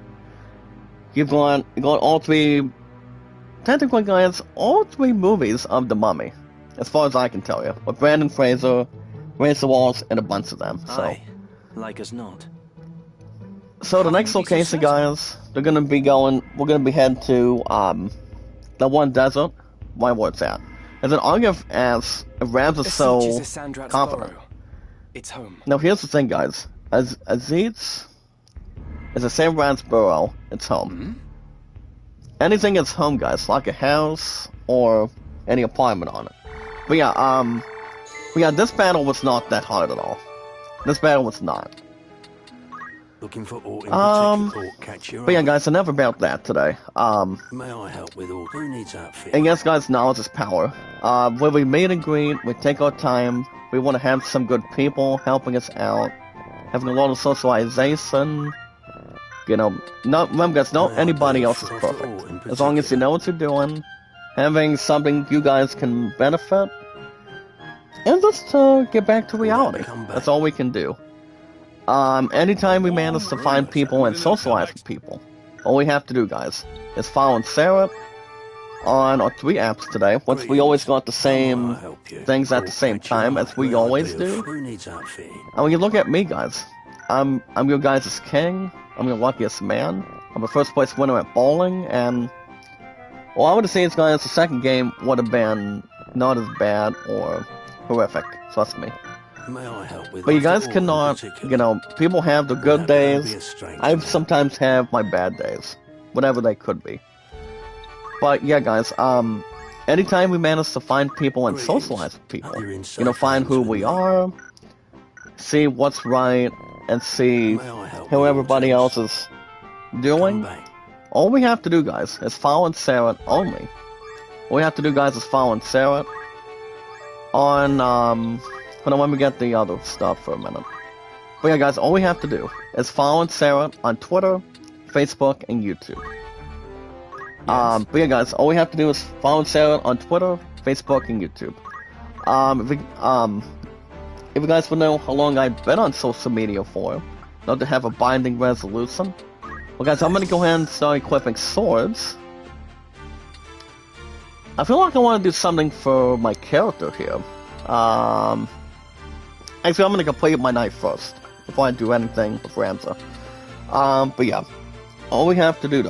[SPEAKER 1] you've got all three, technically, guys, all three movies of The Mummy, as far as I can tell you, with Brandon Fraser, Razor Walls, and a bunch of them. So,
[SPEAKER 5] Aye. Like as not.
[SPEAKER 1] so the
[SPEAKER 2] How
[SPEAKER 1] next
[SPEAKER 2] can you be so
[SPEAKER 1] location, guys, we're gonna be heading to the one desert. Where it's at. And then Argiv asks if Rams is
[SPEAKER 2] The
[SPEAKER 1] so
[SPEAKER 2] Siege is a Sandrat's
[SPEAKER 1] confident.
[SPEAKER 2] burrow. It's home.
[SPEAKER 1] Now here's the thing, guys. As Aziz is a Sandrat's burrow, it's home. Anything that's home, guys, like a house or any apartment on it. But yeah, this battle was not that hard at all. This battle was not.
[SPEAKER 4] Looking for aught in
[SPEAKER 1] Um,
[SPEAKER 4] catch your
[SPEAKER 1] But yeah,
[SPEAKER 4] eye.
[SPEAKER 1] guys, enough about that today.
[SPEAKER 4] May I help with all? Who needs outfit?
[SPEAKER 1] And yes, guys, knowledge is power. When we meet and greet, we take our time. We want to have some good people helping us out, having a lot of socialization. You know, remember, guys, not anybody else is perfect. As long as you know what you're doing, having something you guys can benefit, and just to get back to reality. That's all we can do. Anytime we manage to find people and socialize with people, all we have to do, guys, is follow Sarah on our 3 apps today, once we always got the same things at the same time as we always do.
[SPEAKER 4] Who needs outfit?
[SPEAKER 1] And when you look at me, guys, I'm your guys' king, I'm your luckiest man, I'm a first place winner at bowling, and well, I would say, guys, the second game would have been not as bad or horrific, trust me.
[SPEAKER 4] May I help with
[SPEAKER 1] But you
[SPEAKER 4] after
[SPEAKER 1] guys
[SPEAKER 4] all in
[SPEAKER 1] cannot,
[SPEAKER 4] particular?
[SPEAKER 1] you know, people have the good
[SPEAKER 4] Without being
[SPEAKER 1] days.
[SPEAKER 4] a stranger,
[SPEAKER 1] I
[SPEAKER 4] mate.
[SPEAKER 1] sometimes have my bad days, whatever they could be. But yeah, guys, anytime we manage to find people and
[SPEAKER 4] Greetings.
[SPEAKER 1] socialize with people,
[SPEAKER 4] Hope you're in
[SPEAKER 1] you know,
[SPEAKER 4] safe
[SPEAKER 1] find
[SPEAKER 4] hands
[SPEAKER 1] who
[SPEAKER 4] with
[SPEAKER 1] we
[SPEAKER 4] me.
[SPEAKER 1] are, see what's right, and see
[SPEAKER 4] May I help
[SPEAKER 1] how
[SPEAKER 4] with
[SPEAKER 1] everybody
[SPEAKER 4] all
[SPEAKER 1] else
[SPEAKER 4] things?
[SPEAKER 1] is
[SPEAKER 4] Come
[SPEAKER 1] doing.
[SPEAKER 4] back.
[SPEAKER 1] All we have to do, guys, is follow and Sarah only. All we have to do, guys, is follow and Sarah on, hold on, let me get the other stuff for a minute. But yeah, guys, all we have to do is follow and Sarah on Twitter, Facebook, and YouTube. But yeah, guys, all we have to do is follow Sarah on Twitter, Facebook, and YouTube. If you guys would know how long I've been on social media for, not to have a binding resolution, well, guys, I'm gonna go ahead and start equipping swords. I feel like I want to do something for my character here. Actually, I'm gonna complete my knife first before I do anything with Ramza. But yeah, all we have to do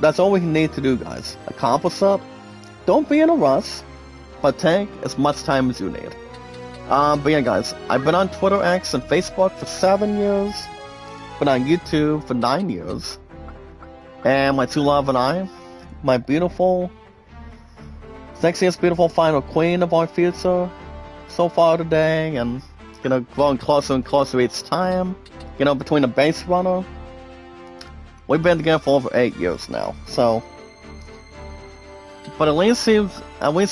[SPEAKER 1] that's all we need to do, guys. Accomplish it. Don't be in a rush, but take as much time as you need. But yeah, guys, I've been on Twitter, X, and Facebook for 7 years. Been on YouTube for 9 years. And my true love and I, my beautiful, sexiest, beautiful final queen of our future so far today, and, you know, growing closer and closer each time, you know, between the base runner. We've been together for over 8 years now, so. But at least he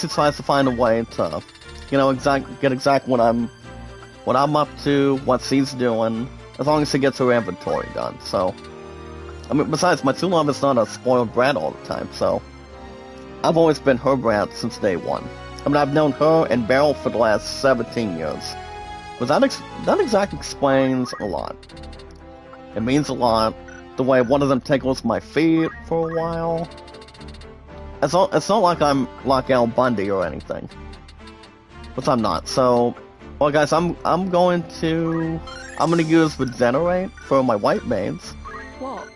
[SPEAKER 1] tries to find a way to, you know, get exactly what I'm up to, what she's doing, as long as she gets her inventory done. So, I mean, besides, my true love is not a spoiled brat all the time, so I've always been her brat since day one. I mean, I've known her and Beryl for the last 17 years. But that exactly explains a lot. It means a lot. The way one of them tickles my feet for a while. It's not like I'm like Al Bundy or anything. Which I'm not. So, well, guys, I'm gonna use Regenerate for my white maids.
[SPEAKER 6] What?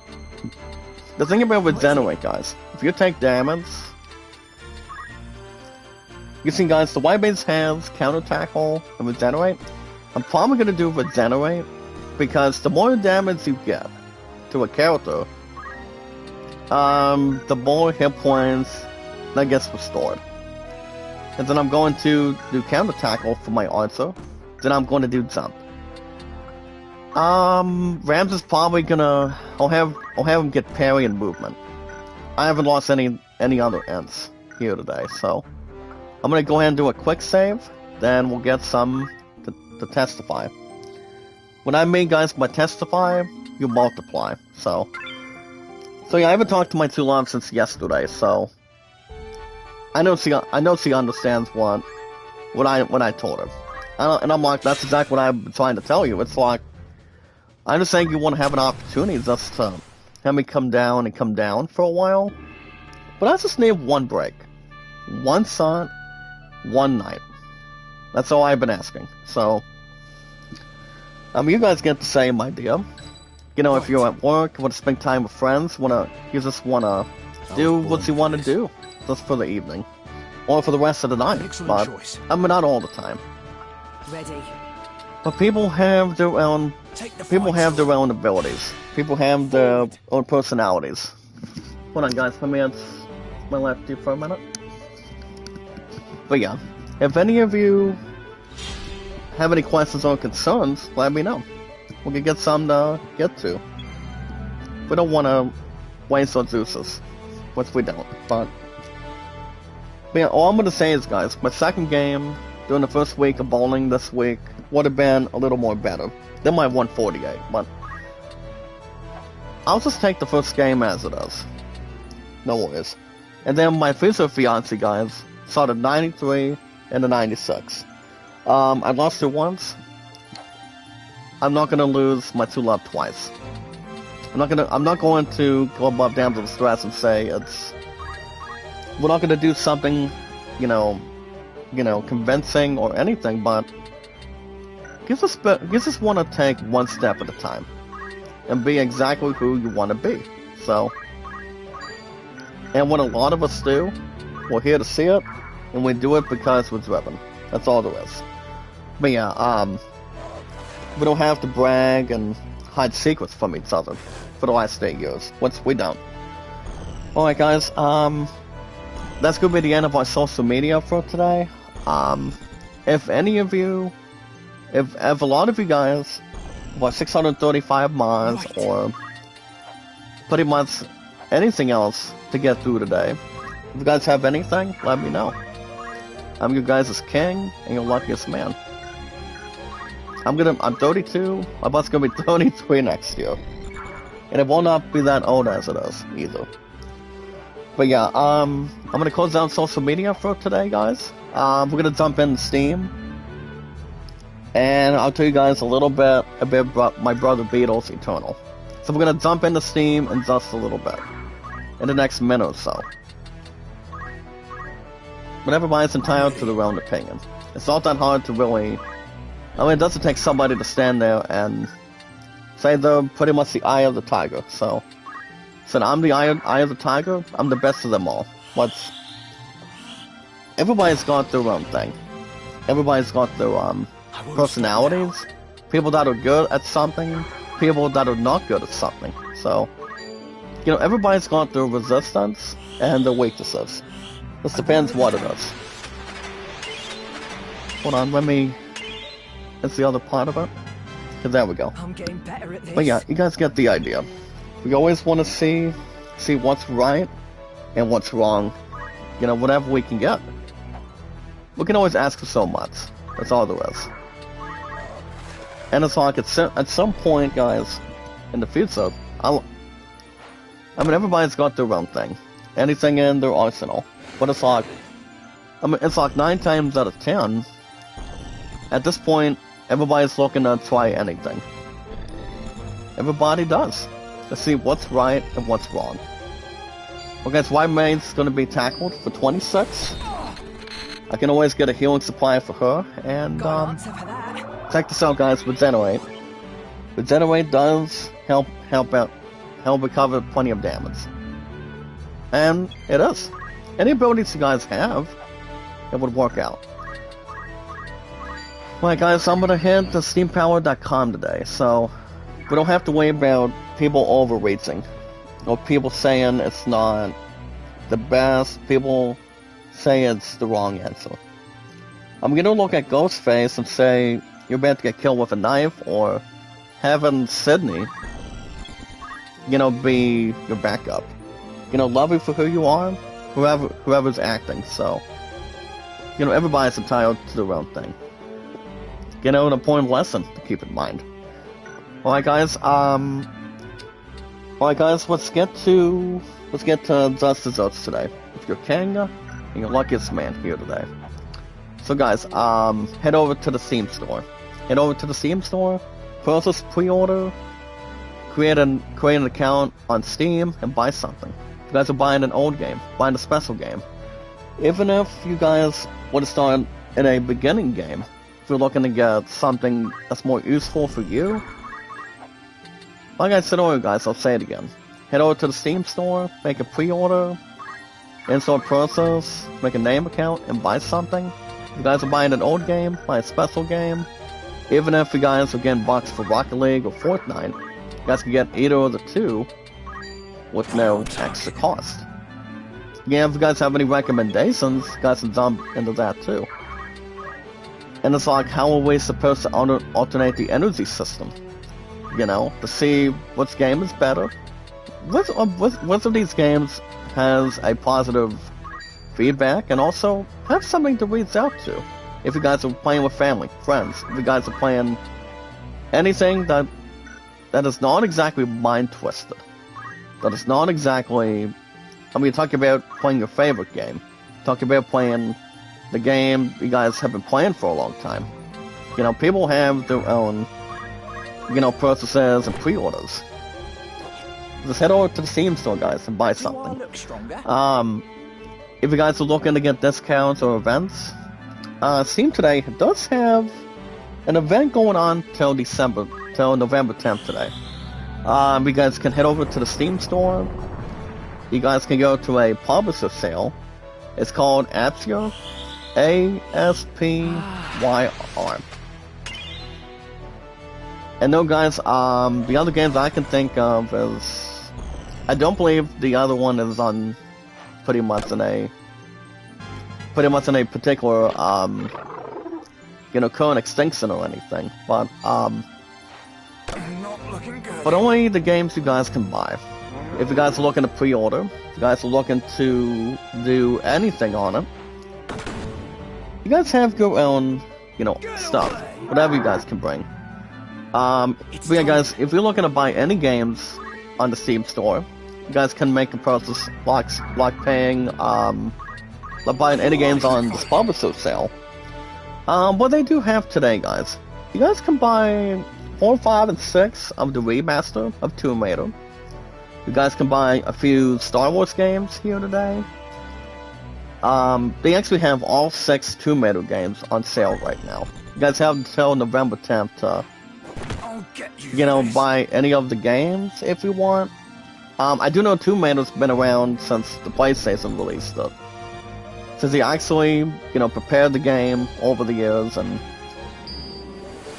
[SPEAKER 1] The thing about Regenerate, guys, if you take damage, you see, guys, the white maids have counter tackle and Regenerate. I'm probably gonna do Regenerate because the more damage you get to a character, the more hit points that gets restored. And then I'm going to do counter tackle for my archer. Then I'm going to do jump. Rams is probably gonna. I'll have him get parry and movement. I haven't lost any other ends here today, so I'm gonna go ahead and do a quick save. Then we'll get some to testify. When I mean, guys, by testify, you multiply. So yeah, I haven't talked to my two loves since yesterday, so I know she understands what I told her. And I'm like, that's exactly what I've been trying to tell you. It's like, I understand you want to have an opportunity just to have me come down for a while, but I just need one break, one sun, one night. That's all I've been asking. So, you guys get the same idea. You know, if you're at work, want to spend time with friends, you just want to do what you want to do, just for the evening, or for the rest of the night.
[SPEAKER 3] Excellent
[SPEAKER 1] but
[SPEAKER 3] choice.
[SPEAKER 1] I mean, not all the time.
[SPEAKER 6] Ready.
[SPEAKER 1] But people have their own. People have their own abilities. People have their own personalities. Hold on, guys. Let me add my lefty for a minute. But yeah, if any of you have any questions or concerns, let me know. We can get some to get to. We don't want to waste our juices, which we don't. But yeah, all I'm going to say is, guys, my second game during the first week of bowling this week would have been a little more better than my 148, but I'll just take the first game as it is. No worries. And then my future fiancé, guys, started 93 and a 96. I lost her once. I'm not gonna lose my true love twice. I'm not going to go above down to the stress and say we're not gonna do something, you know, convincing or anything, but you just want to take one step at a time and be exactly who you want to be. So, and what a lot of us do, we're here to see it, and we do it because we're driven. That's all there is. But yeah, we don't have to brag and hide secrets from each other for the last 8 years. We don't. Alright guys, that's gonna be the end of our social media for today. If any of you, if a lot of you guys, about 635 mods, or pretty much anything else to get through today, if you guys have anything, let me know. I'm your guys' king, and your luckiest man. I'm 32, my butt's gonna be 33 next year. And it will not be that old as it is, either. But yeah, I'm gonna close down social media for today, guys. We're gonna jump into Steam. And I'll tell you guys a little bit about my brother Beatles Eternal. So we're gonna jump into Steam in just a little bit. In the next minute or so. But everybody's entitled to their own opinion. It's not that hard to really... I mean, it doesn't take somebody to stand there and say they're pretty much the eye of the tiger. So I'm the eye of the tiger, I'm the best of them all. Everybody's got their own thing. Everybody's got their personalities. People that are good at something, people that are not good at something. So, you know, everybody's got their resistance and their weaknesses. This depends what it is. Hold on, let me... That's the other part of it. There we go.
[SPEAKER 2] I'm getting better at this.
[SPEAKER 1] But yeah, you guys get the idea. We always want to see what's right and what's wrong. You know, whatever we can get. We can always ask for so much. That's all there is. And it's like at some point, guys, in the future, I mean, everybody's got their own thing. Anything in their arsenal. But it's like, I mean, it's like 9 times out of 10, at this point, everybody's looking to try anything. Everybody does. To see what's right and what's wrong. Okay, so my maid's gonna be tackled for 26. I can always get a healing supply for her, and check this out, guys. Regenerate. Regenerate does help recover plenty of damage. And it is. Any abilities you guys have, it would work out. Alright guys, I'm gonna head to steampower.com today, so we don't have to worry about people overreaching. Or people saying it's not the best, people say it's the wrong answer. I'm gonna look at Ghostface and say you're about to get killed with a knife, or having Sydney, you know, be your backup. You know, love you for who you are, whoever's acting, so, you know, everybody's entitled to their own thing. You know, an important lesson to keep in mind. Alright guys, let's get to just desserts today. With your king and your luckiest man here today. So guys, head over to the Steam store. Head over to the Steam store, process pre-order, create an account on Steam, and buy something. If you guys are buying an old game, buying a special game. Even if you guys want to start in a beginning game, if you're looking to get something that's more useful for you, like I said earlier, guys, I'll say it again. Head over to the Steam store, make a pre-order, install process, make a name account, and buy something. If you guys are buying an old game, buy a special game. Even if you guys are getting bucks for Rocket League or Fortnite, you guys can get either of the two with no extra cost. Yeah, if you guys have any recommendations, you guys can jump into that too. And it's like, how are we supposed to alternate the energy system? You know, to see which game is better. Which of these games has a positive feedback and also have something to reach out to? If you guys are playing with family, friends, if you guys are playing anything that is not exactly mind-twisted, that is not exactly... I mean, you're talking about playing your favorite game. You're talking about playing the game you guys have been playing for a long time. You know, people have their own, you know, processes and pre-orders. Just head over to the Steam store, guys, and buy something. If you guys are looking to get discounts or events, Steam today does have an event going on till November 10th today. You guys can head over to the Steam store. You guys can go to a publisher sale. It's called Aspyr, A-S-P-Y-R. And no, guys, the other games I can think of is... I don't believe the other one is on pretty much in a particular, current extinction or anything, but,
[SPEAKER 2] Not looking good.
[SPEAKER 1] but only the games you guys can buy. If you guys are looking to pre-order, if you guys are looking to do anything on it, you guys have your own, stuff, whatever you guys can bring. But yeah, guys, if you're looking to buy any games on the Steam store, you guys can make a purchase like paying, like buying any games on the publisher sale. What they do have today, guys, you guys can buy 4, 5, and 6 of the remaster of Tomb Raider. You guys can buy a few Star Wars games here today. They actually have all 6 Tomb Raider games on sale right now. You guys have until November 10th to,
[SPEAKER 2] I'll get you.
[SPEAKER 1] buy any of the games if you want. I do know Tomb Raider's been around since the PlayStation released it. Since he actually, prepared the game over the years, and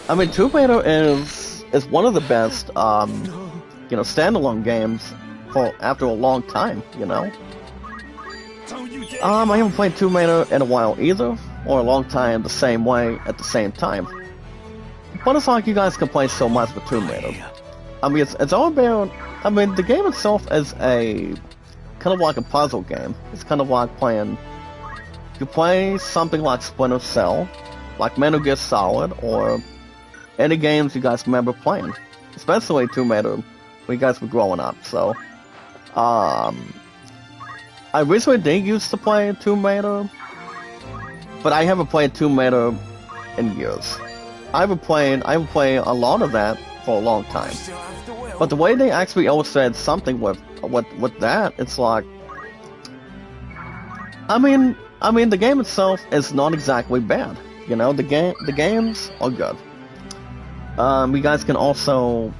[SPEAKER 1] I mean, Tomb Raider is one of the best, standalone games after a long time, I haven't played Tomb Raider in a while either, or a long time the same way at the same time. But it's not like you guys can play so much with Tomb Raider. I mean, it's all about... I mean, the game itself is kind of like a puzzle game. It's kind of like playing... You play something like Splinter Cell, like Metal Gear Solid, or any games you guys remember playing. Especially Tomb Raider, when you guys were growing up, so... I recently did used to play Tomb Raider, but I haven't played Tomb Raider in years. I haven't played a lot of that for a long time.
[SPEAKER 2] Still have the will.
[SPEAKER 1] But the way they actually illustrated something with that, it's like, I mean, the game itself is not exactly bad. The games are good. You guys can also,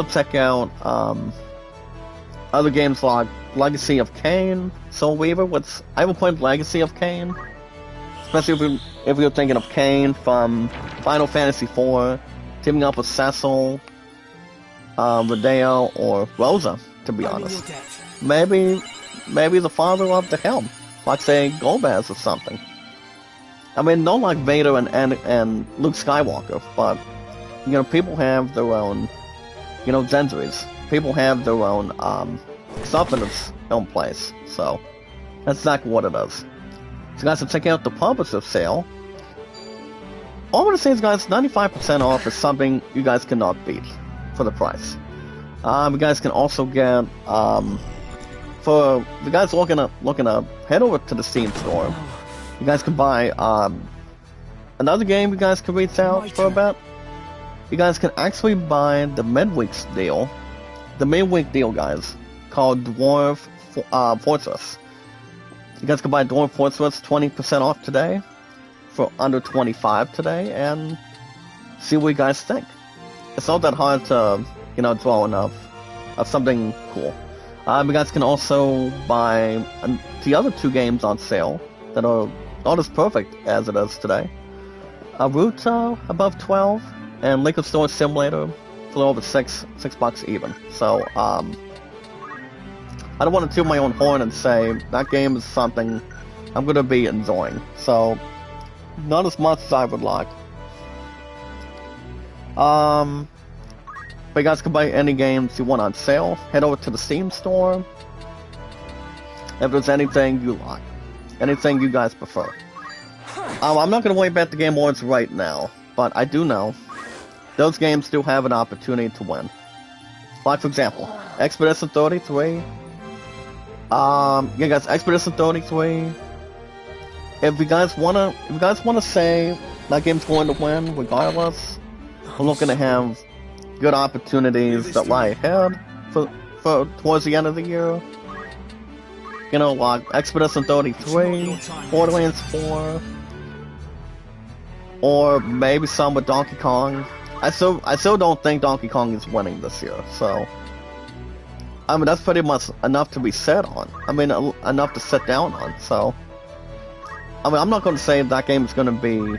[SPEAKER 1] check out other games like Legacy of Kain, Soul Weaver. I haven't played Legacy of Kain. Especially if you're thinking of Kain from Final Fantasy IV, teaming up with Cecil, Rodeo, or Rosa, to be honest. Maybe the father of the helm, like say Golbez or something. I mean, not like Vader and Luke Skywalker, but people have their own, Zenzuris. People have their own stuff in its own place, so that's exactly what it is. So guys, to check out the publisher sale, all I'm going to say is, guys, 95% off is something you guys cannot beat for the price. You guys can also get, for the guys looking to head over to the Steam store, you guys can buy another game you guys can reach out for about. You guys can actually buy the midweek deal, guys, called Dwarf Fortress. You guys can buy Dwarf Fortress 20% off today for under $25 today, and see what you guys think. It's not that hard to, draw enough of something cool. You guys can also buy the other 2 games on sale that are not as perfect as it is today. Route above 12 and Liquor Store Simulator for over $6 even. So I don't want to toot my own horn and say that game is something I'm going to be enjoying. So, not as much as I would like. But you guys can buy any games you want on sale. Head over to the Steam store. If there's anything you like. Anything you guys prefer. I'm not going to worry about the Game Awards right now. But I do know those games do have an opportunity to win. Like, for example, Expedition 33. Yeah, guys, Expedition 33. If you guys wanna say that game's going to win, regardless, we're looking to have good opportunities that lie ahead for towards the end of the year. Like Expedition 33, Borderlands 4, or maybe some with Donkey Kong. I still don't think Donkey Kong is winning this year, so. I mean, that's pretty much enough to be said on. I mean, enough to sit down on, so. I mean, I'm not going to say that game is going to be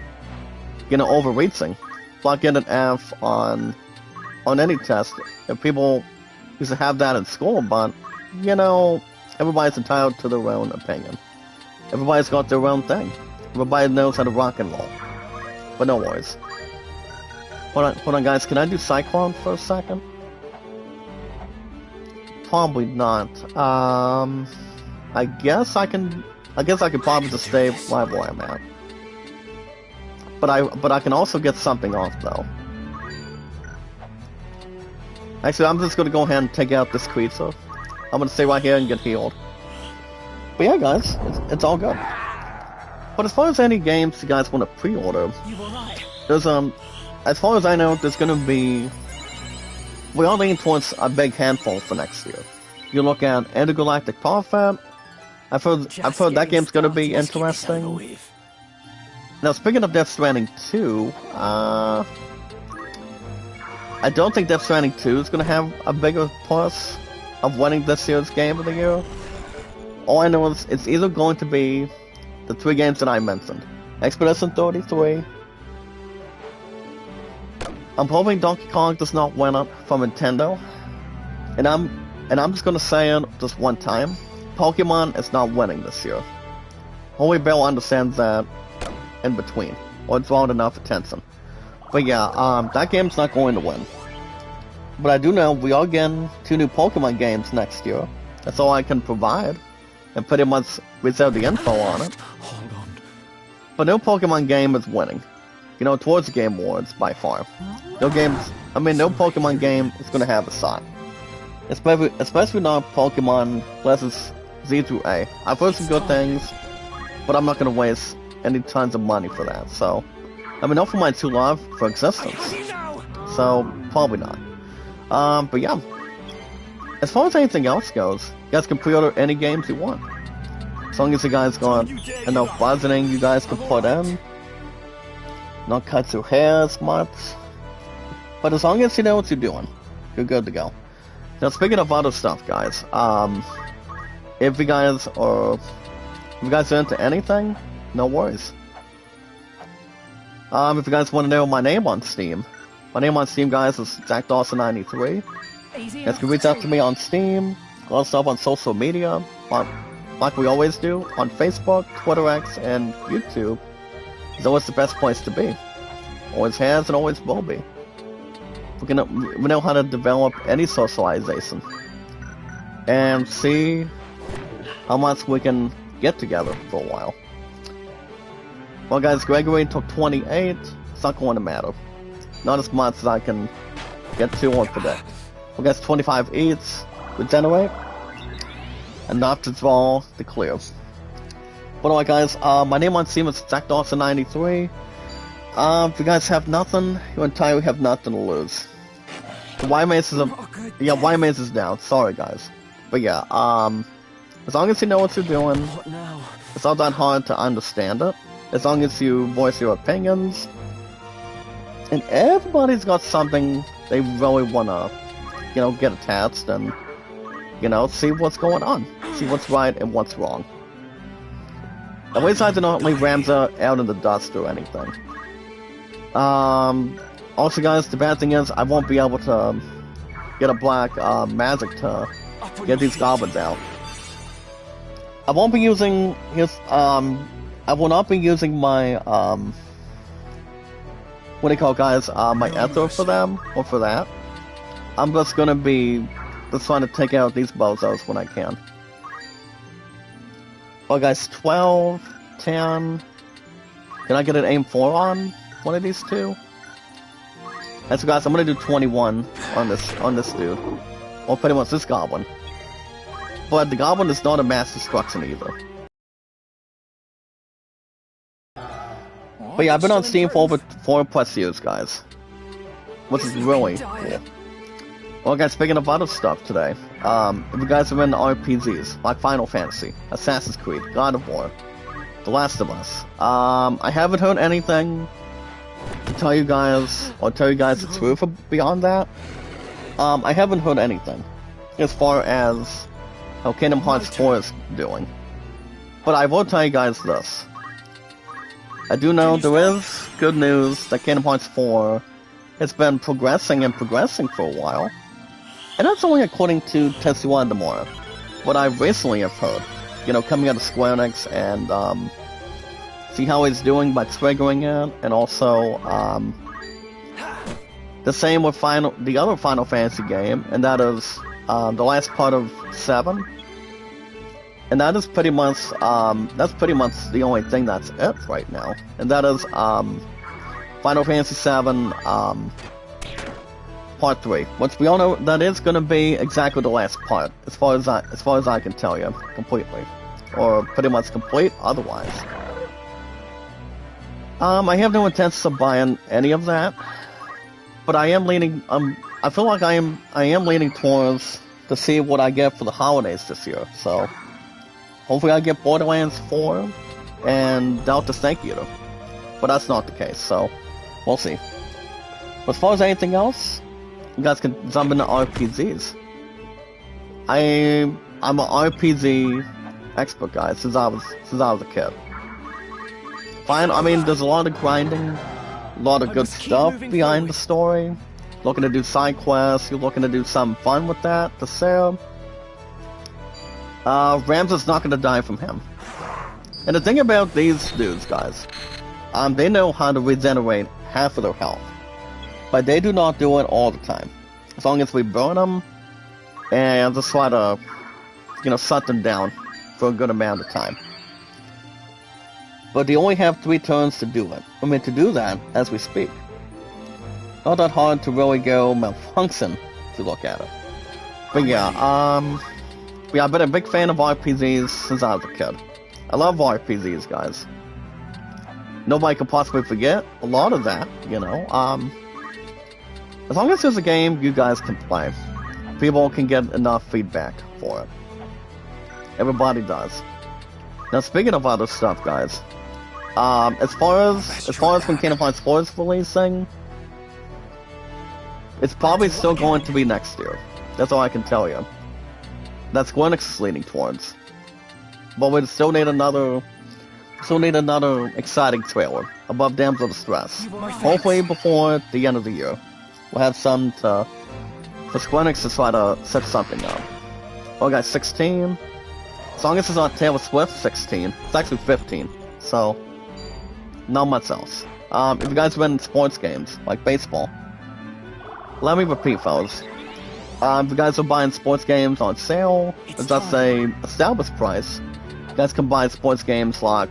[SPEAKER 1] overreaching. If I get an F on any test, if people used to have that in school, but, everybody's entitled to their own opinion. Everybody's got their own thing. Everybody knows how to rock and roll. But no worries. Hold on guys, can I do Cyclone for a second? Probably not. I guess I could probably just stay right where I'm at. But I can also get something off though. Actually, I'm just gonna go ahead and take out this creature. I'm gonna stay right here and get healed. But yeah, guys, it's all good. But as far as any games you guys want to pre-order, there's as far as I know, there's gonna be. We are leaning towards a big handful for next year. You look at Intergalactic Prophet. I've heard that game's gonna be interesting. Now, speaking of Death Stranding 2, I don't think Death Stranding 2 is gonna have a bigger plus of winning this year's Game of the Year. All I know is it's either going to be the 3 games that I mentioned. Expedition 33. I'm hoping Donkey Kong does not win it from Nintendo. And I'm just gonna say it just one time. Pokemon is not winning this year. Only Bill understands that in between, or it's drawing enough attention. But yeah, that game's not going to win. But I do know we are getting 2 new Pokemon games next year. That's all I can provide, and pretty much reserve the info on it.
[SPEAKER 2] Hold on.
[SPEAKER 1] But no Pokemon game is winning. Towards the Game Awards by far. No Pokemon game is going to have a shot. Especially not Pokemon Legends Z through A. I've heard some good things, but I'm not going to waste any tons of money for that. So, not for my true love for existence. So, probably not. But yeah. As far as anything else goes, you guys can pre-order any games you want. As long as you guys got enough budgeting you guys can put in. Not cut your hair as much. But as long as you know what you're doing, you're good to go. Now, speaking of other stuff, guys, if you guys are into anything, no worries. If you guys want to know my name on Steam, guys, is JackDawson93. You guys can reach out to me on Steam, a lot of stuff on social media, like we always do, on Facebook, Twitter X, and YouTube. It's always the best place to be. Always has and always will be. We know how to develop any socialization. And see how much we can get together for a while. Well guys, Gregory took 28. It's not going to matter. Not as much as I can get to or predict. Well guys, 25 each. Regenerate. Enough to draw the clear. But alright guys, my name on Steam is JackDawson93. If you guys have nothing, you entirely have nothing to lose. The Y-Maze Y-Maze is down. Sorry guys. But yeah, as long as you know what you're doing, it's not that hard to understand it. As long as you voice your opinions. And everybody's got something they really wanna, get attached and, see what's going on. See what's right and what's wrong. At least I do not leave Ramza out in the dust or anything. Also guys, the bad thing is I won't be able to get a black magic to get these goblins out. I won't be using his I will not be using my what do you call it, guys, my ether for them or for that. I'm just gonna be trying to take out these bozos when I can. Well guys, 12, 10. Can I get an aim 4 on one of these two? And so guys, I'm gonna do 21 on this dude. Or pretty much this goblin. But the goblin is not a mass destruction either. But yeah, I've been on Steam for over 4+ years, guys. Which is really cool. Well guys, speaking of other stuff today, if you guys are into RPGs, like Final Fantasy, Assassin's Creed, God of War, The Last of Us, I haven't heard anything to tell you guys the truth beyond that. I haven't heard anything as far as how Kingdom Hearts 4 is doing. But I will tell you guys this. I do know there is good news that Kingdom Hearts 4 has been progressing and progressing for a while. And that's only according to Tetsuya Nomura. What I recently have heard, you know, coming out of Square Enix and see how he's doing by triggering it, and also the same with the other Final Fantasy game, and that is the last part of 7. And that is pretty much the only thing that's it right now. And that is Final Fantasy 7 Part 3, which we all know that is going to be exactly the last part, as far as I can tell you, completely, or pretty much complete otherwise. I have no intentions of buying any of that, but I am leaning. I feel like I am leaning towards to see what I get for the holidays this year. So hopefully I get Borderlands 4 and Delta Snake Eater, but that's not the case. So we'll see. But as far as anything else, you guys can jump into RPGs. I'm an RPG expert, guys, since I was a kid. Fine, I mean, there's a lot of grinding, a lot of good stuff behind the story. Looking to do side quests, you're looking to do something fun with that, to say. Ramses not gonna die from him. And the thing about these dudes, guys, they know how to regenerate half of their health. But they do not do it all the time. As long as we burn them, and just try to, you know, shut them down for a good amount of time. But they only have 3 turns to do it. I mean, to do that as we speak. Not that hard to really go malfunction if you look at it. But yeah, I've been a big fan of RPGs since I was a kid. I love RPGs, guys. Nobody could possibly forget a lot of that, you know. As long as there's a game you guys can play, people can get enough feedback for it. Everybody does. Now, speaking of other stuff, guys, as far as when Kingdom Hearts 4 is releasing, it's probably still going to be next year. That's all I can tell you. That's Square Enix is leaning towards. But we still need another exciting trailer above Damsel Distress. Hopefully before the end of the year, we'll have some for Square Enix to try to set something up. Oh, guys, 16. As long as it's not Taylor Swift 16, it's actually 15. So, not much else. If you guys have been in sports games like baseball, let me repeat, fellas. If you guys are buying sports games on sale, it's just a established price. You guys can buy sports games like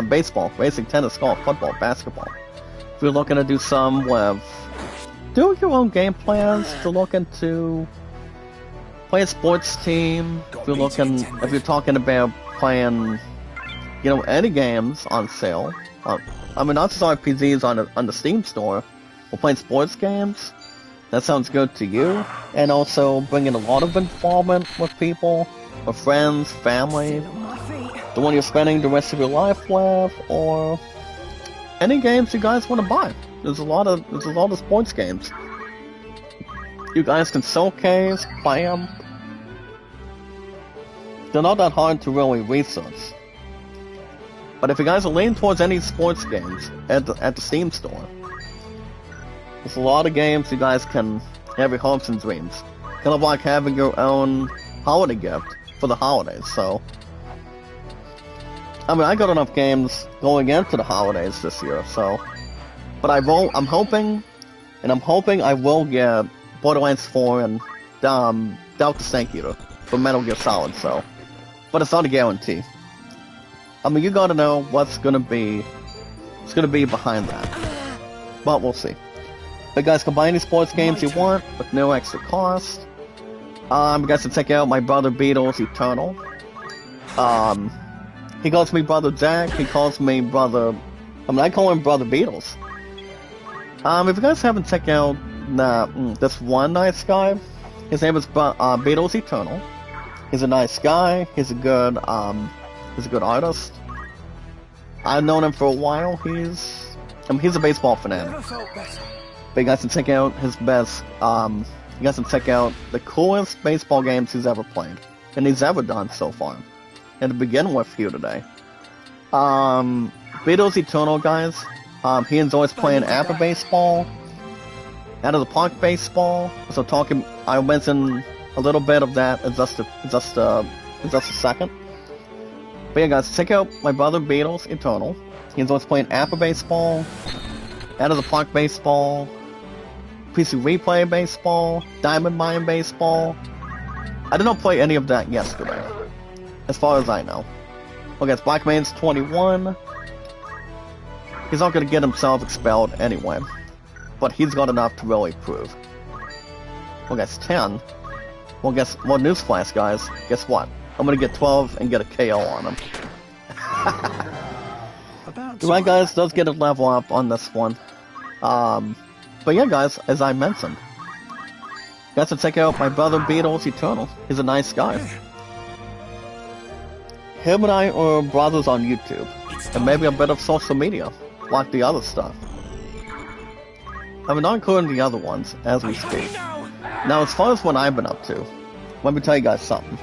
[SPEAKER 1] baseball, racing, tennis, golf, football, basketball. If you're looking to do some with do your own game plans, to look into play a sports team. If you're talking about playing, you know, any games on sale. I mean, not just RPGs on the Steam store. We're playing sports games. That sounds good to you, and also bringing a lot of involvement with people, with friends, family, the one you're spending the rest of your life with, or any games you guys want to buy. There's a lot of sports games. You guys can showcase, play them. They're not that hard to really research. But if you guys are leaning towards any sports games at the Steam store, there's a lot of games you guys can have your hopes and dreams. Kind of like having your own holiday gift for the holidays, so. I mean, I got enough games going into the holidays this year, so. But I'm hoping I will get Borderlands 4 and Delta Snake Eater for Metal Gear Solid, so. But it's not a guarantee. I mean, you gotta know what's gonna be behind that. But we'll see. But guys, can buy any sports games you want with no extra cost. You guys can check out my brother Beatles Eternal. He calls me Brother Jack, he calls me Brother... I call him Brother Beatles. If you guys haven't checked out this one nice guy, his name is Beatles Eternal. He's a nice guy, he's a good artist. I've known him for a while, he's a baseball fanatic. But you guys can check out his best, you guys can check out the coolest baseball games he's ever played. And he's ever done so far. And to begin with here today. But Beatles Eternal, guys. He enjoys playing Apple baseball, out of the park baseball. So I mentioned a little bit of that in just a second. But yeah, guys, check out my brother Beatles Eternal. He enjoys playing Apple baseball, out of the park baseball, PC replay baseball, Diamond Mine baseball. I did not play any of that yesterday, as far as I know. Okay, it's Blackman's 21. He's not gonna get himself expelled anyway, but he's got enough to really prove. Okay, it's 10. Well, newsflash, guys. Guess what? I'm gonna get 12 and get a KO on him. Right, guys, does get a level up on this one. But yeah, guys, as I mentioned, you guys should check out my brother Beatles Eternal. He's a nice guy. Him and I are brothers on YouTube, and maybe a bit of social media, like the other stuff. I mean, not including the other ones, as we speak. Now, as far as what I've been up to, let me tell you guys something.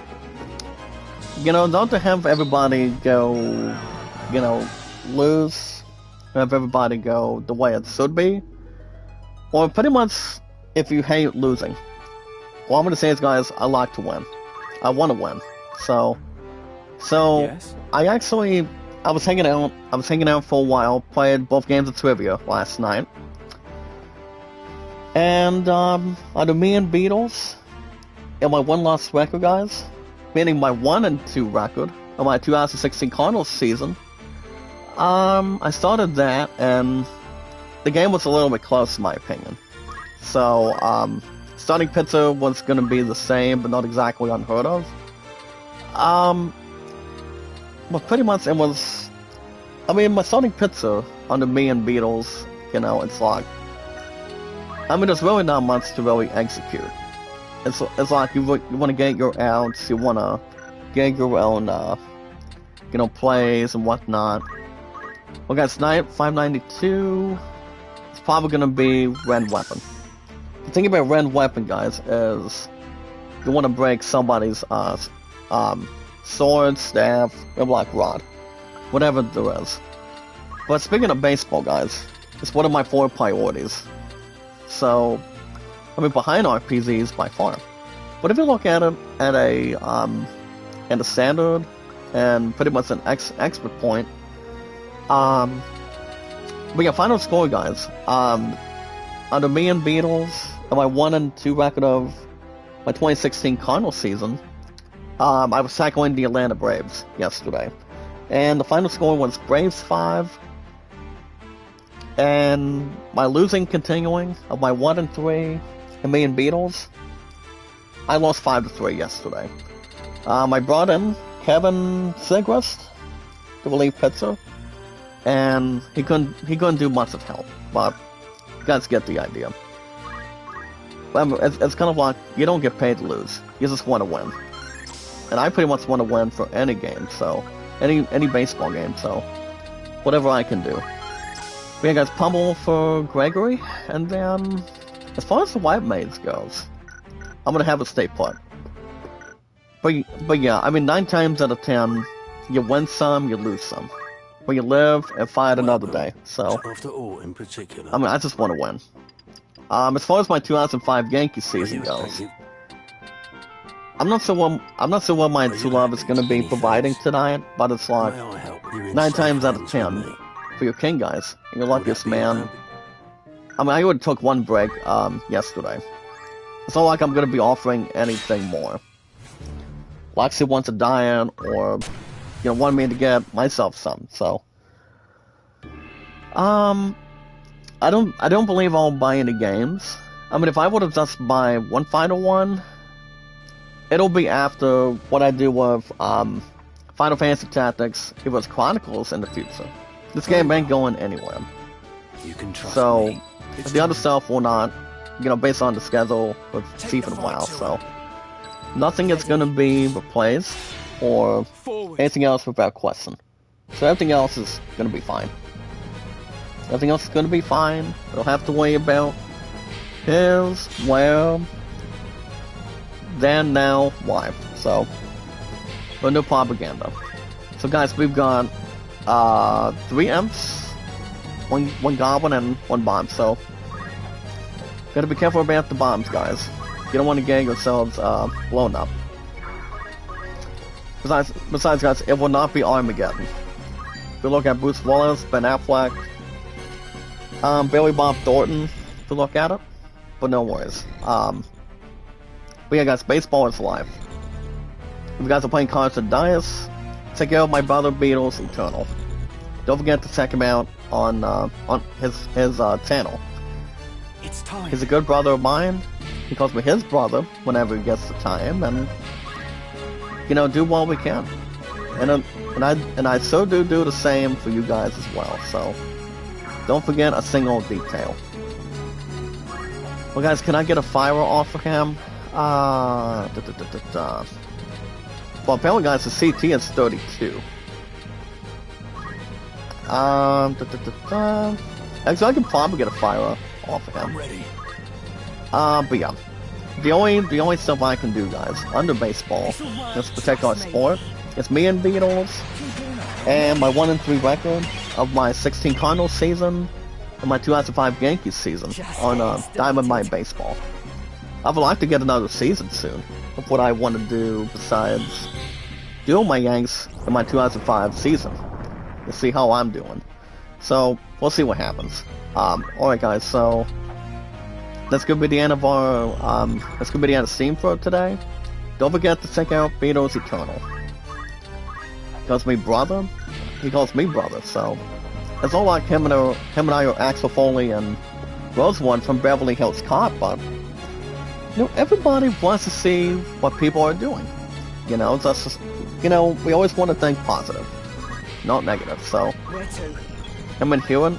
[SPEAKER 1] You know, not to have everybody go, you know, lose, have everybody go the way it should be, or pretty much, if you hate losing. What I'm gonna say is, guys, I like to win. I want to win. So
[SPEAKER 3] Yes?
[SPEAKER 1] I was hanging out for a while, played both games of trivia last night. And, either me and Beatles, and my one-loss record, guys, meaning my 1-2 record, of my 2016 Cardinals season, I started that, and the game was a little bit close, in my opinion. So, starting pitcher was gonna be the same, but not exactly unheard of. But pretty much it was, I mean, my starting pitcher under me and Beatles, you know, it's like, I mean, there's really not much to really execute. It's like you want to get your outs, you want to get your own, you know, plays and whatnot. Well, guys, tonight, 592, it's probably going to be Red Weapon. The thing about Red Weapon, guys, is you want to break somebody's, sword, staff, or like rod. Whatever there is. But speaking of baseball, guys, it's one of my 4 priorities. So, I mean, behind RPGs by far. But if you look at it at a standard and pretty much an expert point, we got final score, guys. Under me and Beatles, and my 1-2 record of my 2016 Cardinals season, I was tackling the Atlanta Braves yesterday. And the final score was Braves 5. And my losing continuing of my 1-3 and me and Beatles, I lost 5-3 yesterday. I brought in Kevin Sigrist, the relief pitcher, and he couldn't do much of help, but you guys get the idea. It's kind of like, you don't get paid to lose, you just want to win. And I pretty much want to win for any game, so, any baseball game, so, whatever I can do. We got Pummel for Gregory, and then, as far as the White Maids goes, I'm gonna have it stay put. But yeah, I mean, 9 times out of 10, you win some, you lose some. But you live and fight another day, so.
[SPEAKER 4] After all, in particular.
[SPEAKER 1] I mean, I just want to win. As far as my 2005 Yankees season goes, I'm not sure what my true love is gonna be providing tonight, but it's like 9 times out of 10 for your King guys. You're luckiest man. I mean, I already took 1 break yesterday. It's not like I'm gonna be offering anything more. Lexi wants a diet, or you know, want me to get myself some. So, I don't believe I'll buy any games. I mean, if I would have just buy one final one, it'll be after what I do with Final Fantasy Tactics. It was Chronicles in the future. This game ain't going anywhere.
[SPEAKER 4] You can trust
[SPEAKER 1] So,
[SPEAKER 4] me.
[SPEAKER 1] the other stuff will not, you know, based on the schedule with Chief and WoW. So, nothing is gonna be replaced or anything else without question. So everything else is gonna be fine. Everything else is gonna be fine. I don't have to worry about his, where, then, now, why. So, but no propaganda. So guys, we've got 3 imps, one goblin, and 1 bomb. So gotta be careful about the bombs, guys. You don't want to get yourselves blown up. Besides, guys, it will not be Armageddon. If you look at Bruce Willis, Ben Affleck, Billy Bob Thornton, if you look at it, but no worries. But yeah, guys, baseball is life. If you guys are playing Cards and Dice, check out my brother Beatles Eternal. Don't forget to check him out on his channel.
[SPEAKER 2] It's time.
[SPEAKER 1] He's a good brother of mine. He calls me his brother whenever he gets the time, and you know, do what we can. And I so do the same for you guys as well. So don't forget a single detail. Well, guys, can I get a fire off of him? Well, apparently, guys, the CT is 32. Actually, I can probably get a fire off of him.
[SPEAKER 2] I'm ready.
[SPEAKER 1] But yeah, the only stuff I can do, guys, under baseball, is protect our sport. It's me and Beatles, and my 1-3 record of my 16 Cardinals season, and my 2005 Yankees season on Diamond Mine Baseball. I would like to get another season soon of what I want to do besides doing my Yanks in my 2005 season. We'll see how I'm doing. So we'll see what happens. Alright, guys. So that's gonna be the end of our that's gonna be the end of Steam for today. Don't forget to check out Beatles Eternal. He calls me brother. He calls me brother. So it's all like him and I are Axel Foley and Rosewood from Beverly Hills Cop, but you know, everybody wants to see what people are doing. You know, that's just, you know, we always want to think positive, not negative. So
[SPEAKER 2] Where to?
[SPEAKER 1] I'm in hearing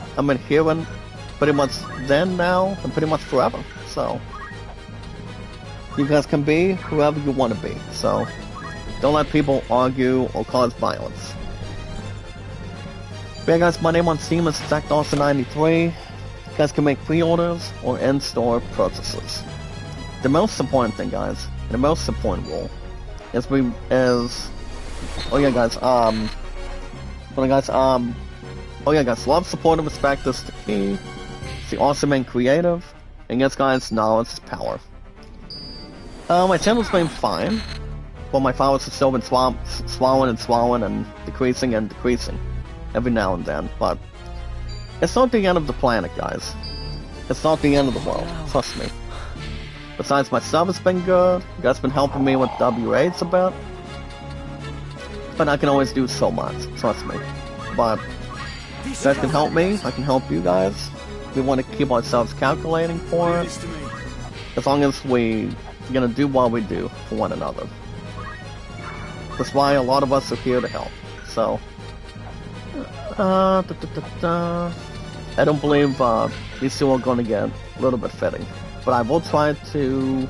[SPEAKER 1] pretty much then, now, and pretty much forever. So you guys can be whoever you want to be. So don't let people argue or cause violence. But yeah, guys, my name on Steam is ZachDawson93. You guys can make pre-orders or in-store purchases. The most important thing, guys, and the most important rule is oh yeah, guys, love, support, and respect is the key. It's the awesome and creative, and yes, guys, knowledge is power. My channel's been fine, but my followers have still been swallowing and decreasing every now and then, but it's not the end of the planet, guys. It's not the end of the world, trust me. Besides, my sub has been good. You guys been helping me with W8s a bit. But I can always do so much, trust me. But you guys can help me, I can help you guys. We want to keep ourselves calculating for it. As long as we're gonna do what we do for one another. That's why a lot of us are here to help. So, I don't believe these two are gonna get a little bit fitting. But I will try to...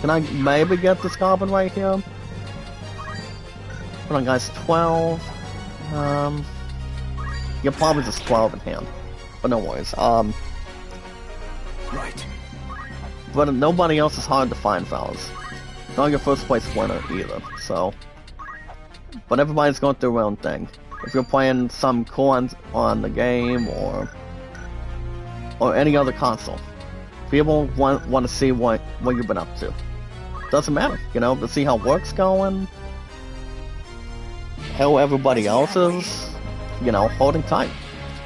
[SPEAKER 1] Can I maybe get this goblin right here? Hold on, guys, 12. You're probably just 12 in hand. But no worries.
[SPEAKER 2] Right.
[SPEAKER 1] But nobody else is hard to find, fellas. Not your first place winner either, so... But everybody's going through their own thing. If you're playing some cool on the game, or any other console, people want to see what you've been up to. Doesn't matter, you know, to see how work's going, how everybody else is, you know, holding tight.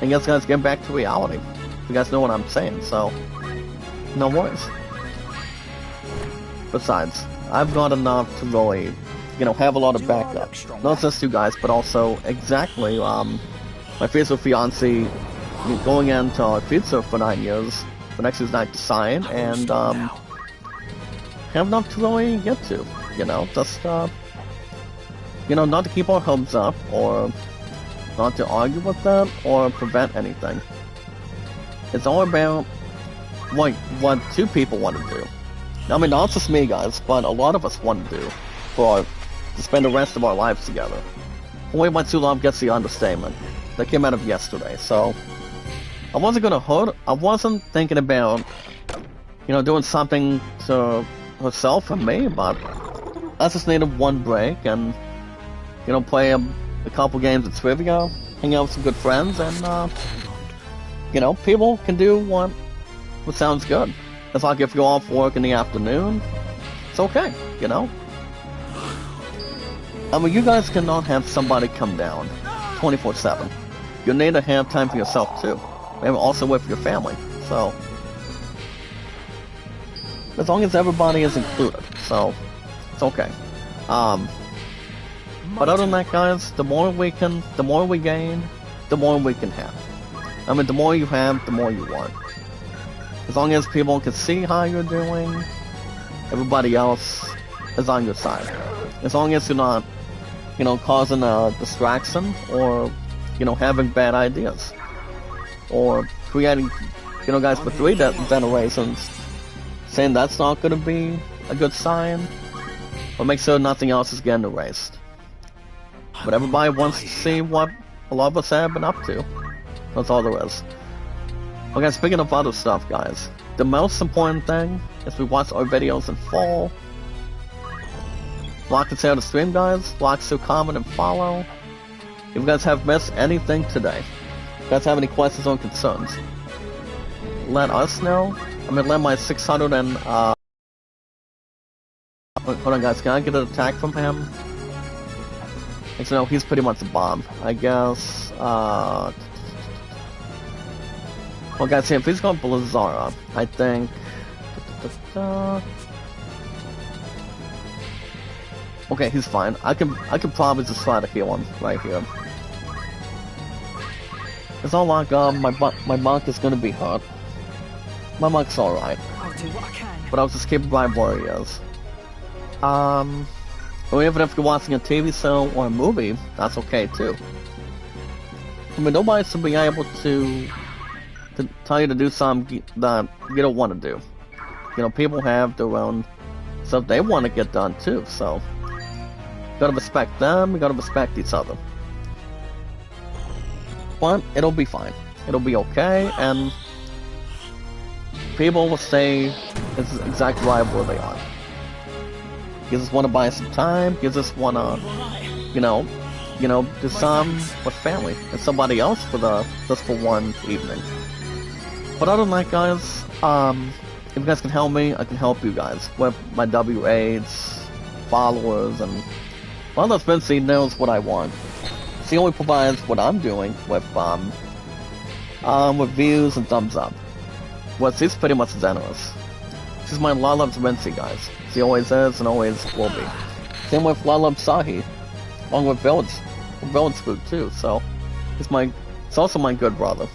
[SPEAKER 1] And you guys get back to reality. You guys know what I'm saying, so no worries. Besides, I've got enough to really, you know, have a lot of backup. Not just you guys, but also exactly my future fiance going into our future for 9 years. The next is not to sign, and have enough to really get to, you know, just you know, not to keep our hopes up, or not to argue with them, or prevent anything. It's all about what two people want to do. I mean, not just me, guys, but a lot of us want to do to spend the rest of our lives together. Only when too long gets the understatement that came out of yesterday, so I wasn't thinking about, you know, doing something to herself and me, but I just needed one break and, you know, play a couple games of trivia, hang out with some good friends, and you know, people can do what sounds good. It's like if you're off work in the afternoon, it's okay, you know? I mean, you guys cannot have somebody come down 24/7. You need to have time for yourself too, and also with your family. So, as long as everybody is included, so it's okay. But other than that, guys, the more we gain, the more we can have. I mean, the more you have, the more you want. As long as people can see how you're doing, everybody else is on your side. As long as you're not, you know, causing a distraction or, you know, having bad ideas. Or creating, you know, guys, for 3 generations, saying that's not going to be a good sign. But make sure nothing else is getting erased. But everybody wants to see what a lot of us have been up to. That's all there is. Okay, speaking of other stuff, guys, the most important thing is we watch our videos in full. Like and share the stream, guys. Like, so comment, and follow. If you guys have missed anything today, if you guys have any questions or concerns, let us know. I mean, let my 600 and, hold on, guys, can I get an attack from him? Actually, no, he's pretty much a bomb. I guess, well, guys, if he's going Blizzara, I think... Okay, he's fine. I can probably just try to heal him right here. It's not like my monk is gonna be hurt. My monk's alright.
[SPEAKER 2] I'll do what I can.
[SPEAKER 1] But I'll just keep my warriors. Or even if you're watching a TV show or a movie, that's okay too. I mean, nobody should be able to tell you to do something that you don't want to do. You know, people have their own stuff they want to get done too, so you gotta respect them, you gotta respect each other. But it'll be fine. It'll be okay, and people will stay exactly right where they are. You just want to buy some time, you just want to, you know, do some with family and somebody else just for one evening. But other than that, guys, if you guys can help me, I can help you guys with my W8s, followers, and well, that's Vinci knows what I want. He only provides what I'm doing with views and thumbs up. Well, he's pretty much generous. She's my Lalab's Vinci, guys. She always is and always will be. Same with Lalab Sahi, along with Village Spook too. So it's also my good brother.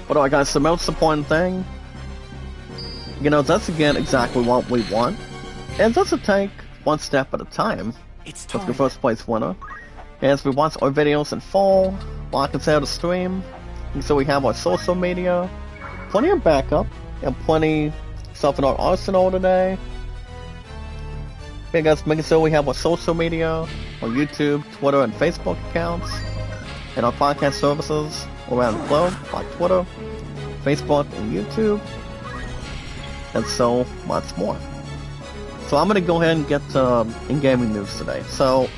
[SPEAKER 1] But alright, guys, the most important thing, you know, that's again exactly what we want, and just to take one step at a time.
[SPEAKER 2] It's
[SPEAKER 1] with
[SPEAKER 2] time.
[SPEAKER 1] the first place winner. As we watch our videos in full, like and share the stream, and so we have our social media, plenty of backup, and plenty stuff in our arsenal today. Yeah, guys, making sure we have our social media, our YouTube, Twitter, and Facebook accounts, and our podcast services around the globe, like Twitter, Facebook, and YouTube, and so much more. So I'm going to go ahead and get in-gaming news today. So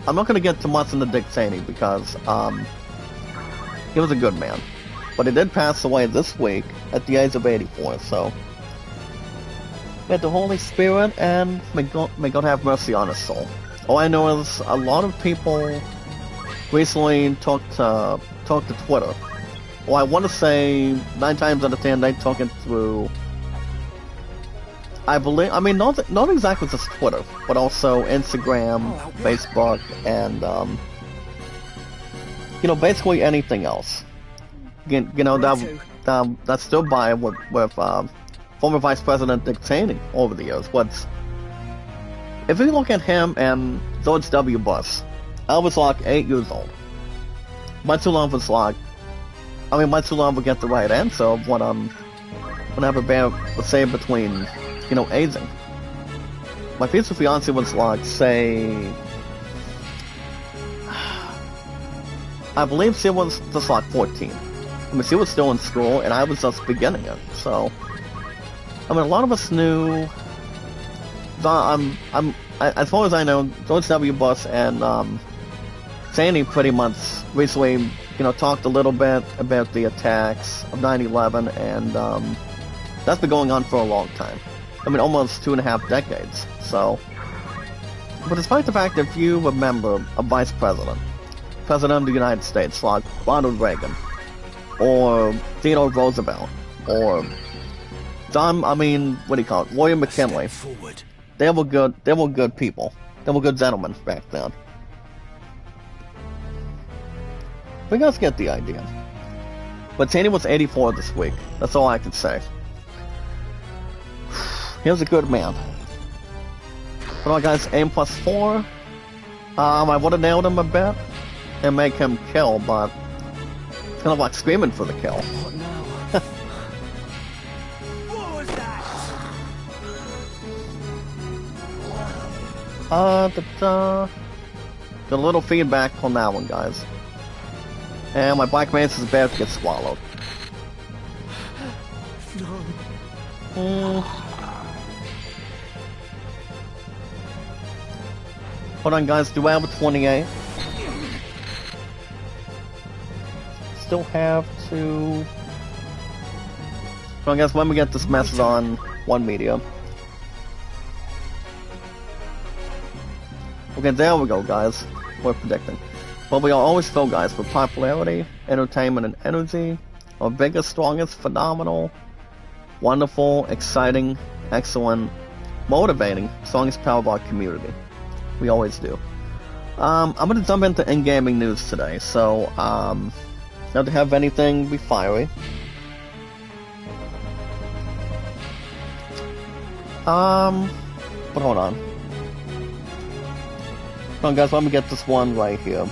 [SPEAKER 1] I'm not going to get too much into Dick Cheney because he was a good man. But he did pass away this week at the age of 84, so may the Holy Spirit and may God have mercy on his soul. All I know is a lot of people recently talked to Twitter. Well, I want to say 9 times out of 10 they talk it through, I believe, I mean, not exactly just Twitter, but also Instagram, Facebook, and, you know, basically anything else. You know, that stood by with former Vice President Dick Cheney over the years. If you look at him and George W. Bush, I was like 8 years old. Much too long was like, I mean, much too long to get the right answer of what whenever Bear was saying between, you know, aging. My future fiance was like, say, I believe she was just like 14. I mean, she was still in school, and I was just beginning it. So, I mean, a lot of us knew. as far as I know, George W. Bush and Sandy pretty much recently, talked a little bit about the attacks of 9/11, and that's been going on for a long time. I mean, almost 2.5 decades. So, but despite the fact that if you remember a vice president of the United States, like Ronald Reagan, or Theodore Roosevelt, or William McKinley,
[SPEAKER 4] Forward.
[SPEAKER 1] they were good people. They were good gentlemen back then. We guys get the idea. But Taney was 84 this week. That's all I can say. He was a good man. But alright guys, aim +4. I would have nailed him a bit and make him kill, but it's kind of like screaming for the kill.
[SPEAKER 3] What now?
[SPEAKER 2] What was that?
[SPEAKER 1] Got a little feedback on that one, guys. And my Black Mance is about to get swallowed.
[SPEAKER 3] No.
[SPEAKER 1] Hold on, guys. Do I have a 28? Still have to... Hold on, guys. Let me get this message on one media. Okay, there we go, guys. We're predicting. Well, we are always filled, guys, with popularity, entertainment, and energy. Our biggest, strongest, phenomenal, wonderful, exciting, excellent, motivating, strongest power of our community. We always do. I'm gonna jump into in-gaming news today, so, not to have anything be fiery. But hold on. Hold on, guys, let me get this one right here.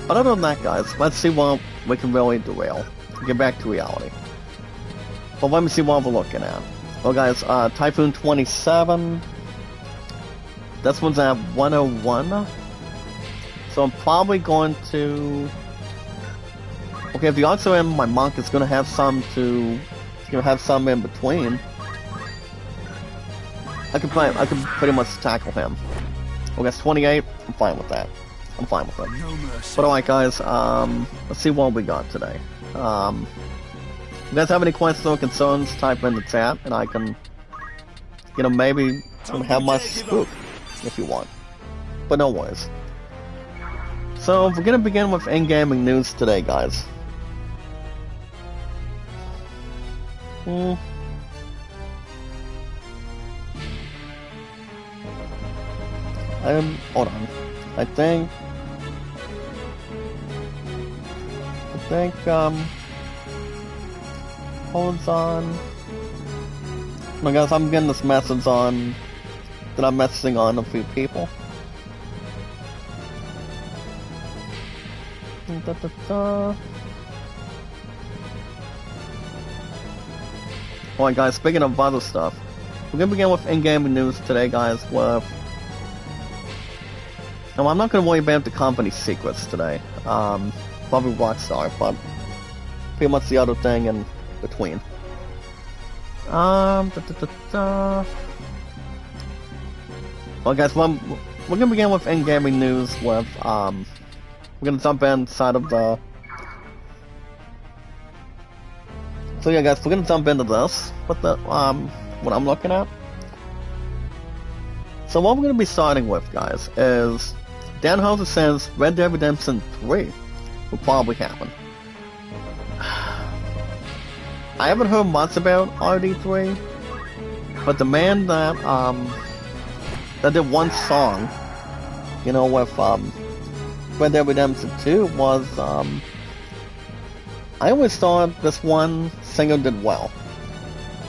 [SPEAKER 1] But other than that, guys, let's see what we can really derail. Get back to reality. But let me see what we're looking at. Well, guys, Typhoon 27. This one's at 101. So I'm probably going to... Okay, if the odds are in, my monk is going to have some in between. I can pretty much tackle him. Okay, that's 28. I'm fine with that. I'm fine with it.
[SPEAKER 2] No mercy.
[SPEAKER 1] But alright, guys, let's see what we got today. If you guys have any questions or concerns, type in the chat, and I can, maybe have my spook if you want. But no worries. So, we're gonna begin with in-gaming news today, guys. Hold on. I think, hold on. No, guys, I'm getting this message on, that I'm messaging on a few people. Alright, guys, speaking of other stuff, we're gonna begin with in-game news today, guys, with... Now, I'm not gonna worry about the company secrets today. Probably Rockstar, but pretty much the other thing in between. Well, guys, we're gonna begin with in-gaming news with, we're gonna jump inside of the... So yeah, guys, we're gonna jump into this, with the, what I'm looking at. So what we're gonna be starting with, guys, is Dan Houser says Red Dead Redemption 3 will probably happen. I haven't heard much about RD3, but the man that did one song, with Red Dead Redemption 2 was I always thought this one singer did well.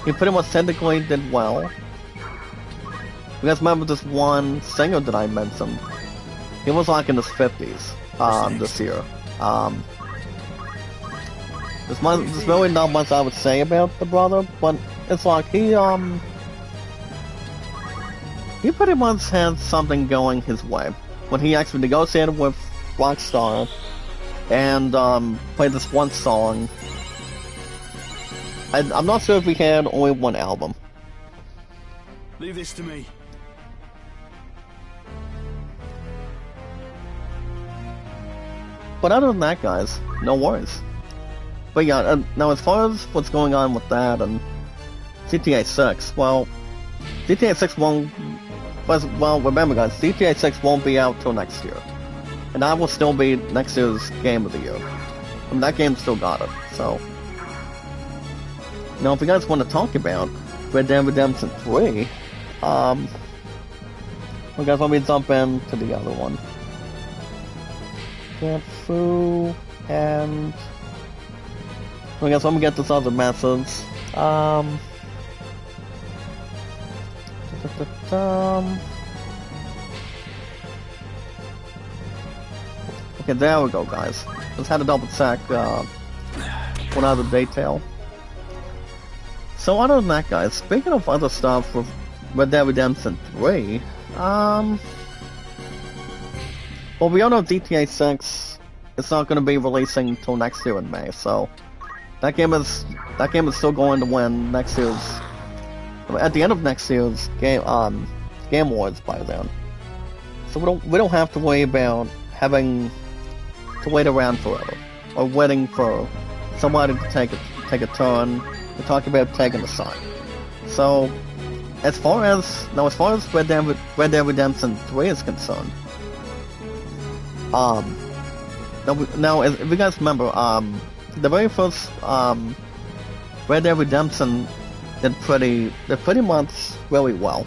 [SPEAKER 1] He pretty much technically did well. You guys remember this one singer that I mentioned? He was like in his 50s this year. There's really not much I would say about the brother, but it's like he pretty much had something going his way when he actually negotiated with Rockstar and played this one song. I'm not sure if he had only one album,
[SPEAKER 2] Leave this to me.
[SPEAKER 1] But other than that, guys, no worries. But yeah, now as far as what's going on with that and GTA 6, well, GTA 6 won't... Well, remember guys, GTA 6 won't be out till next year. And that will still be next year's Game of the Year. I mean, that game still got it, so... Now, if you guys want to talk about Red Dead Redemption 3, well guys, let me jump into the other one. Get through, and... Well guys, let me get this other message. Okay, there we go, guys. Just had to double check one other detail. So other than that, guys, speaking of other stuff with Red Dead Redemption 3, well, we all know GTA 6 is not going to be releasing until next year in May, so that game is still going to win next year's, at the end of next year's Game Awards by then. So we don't have to worry about having to wait around forever, or waiting for somebody to take a turn to talk about taking the side. So as far as Red Dead Redemption 3 is concerned, now if you guys remember, the very first Red Dead Redemption did pretty much really well.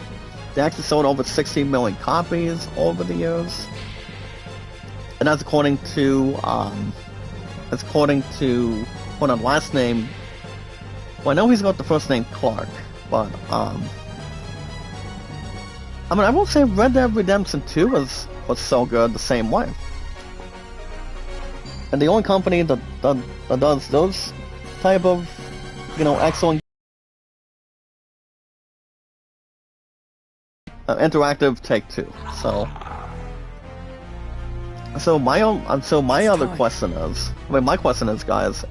[SPEAKER 1] They actually sold over 16 million copies over the years, and that's according to what on last name. Well, I know he's got the first name Clark, but I mean, I won't say Red Dead Redemption 2 was so good the same way. And the only company that does those type of, excellent interactive Take-Two. So my other question is, my question is, guys,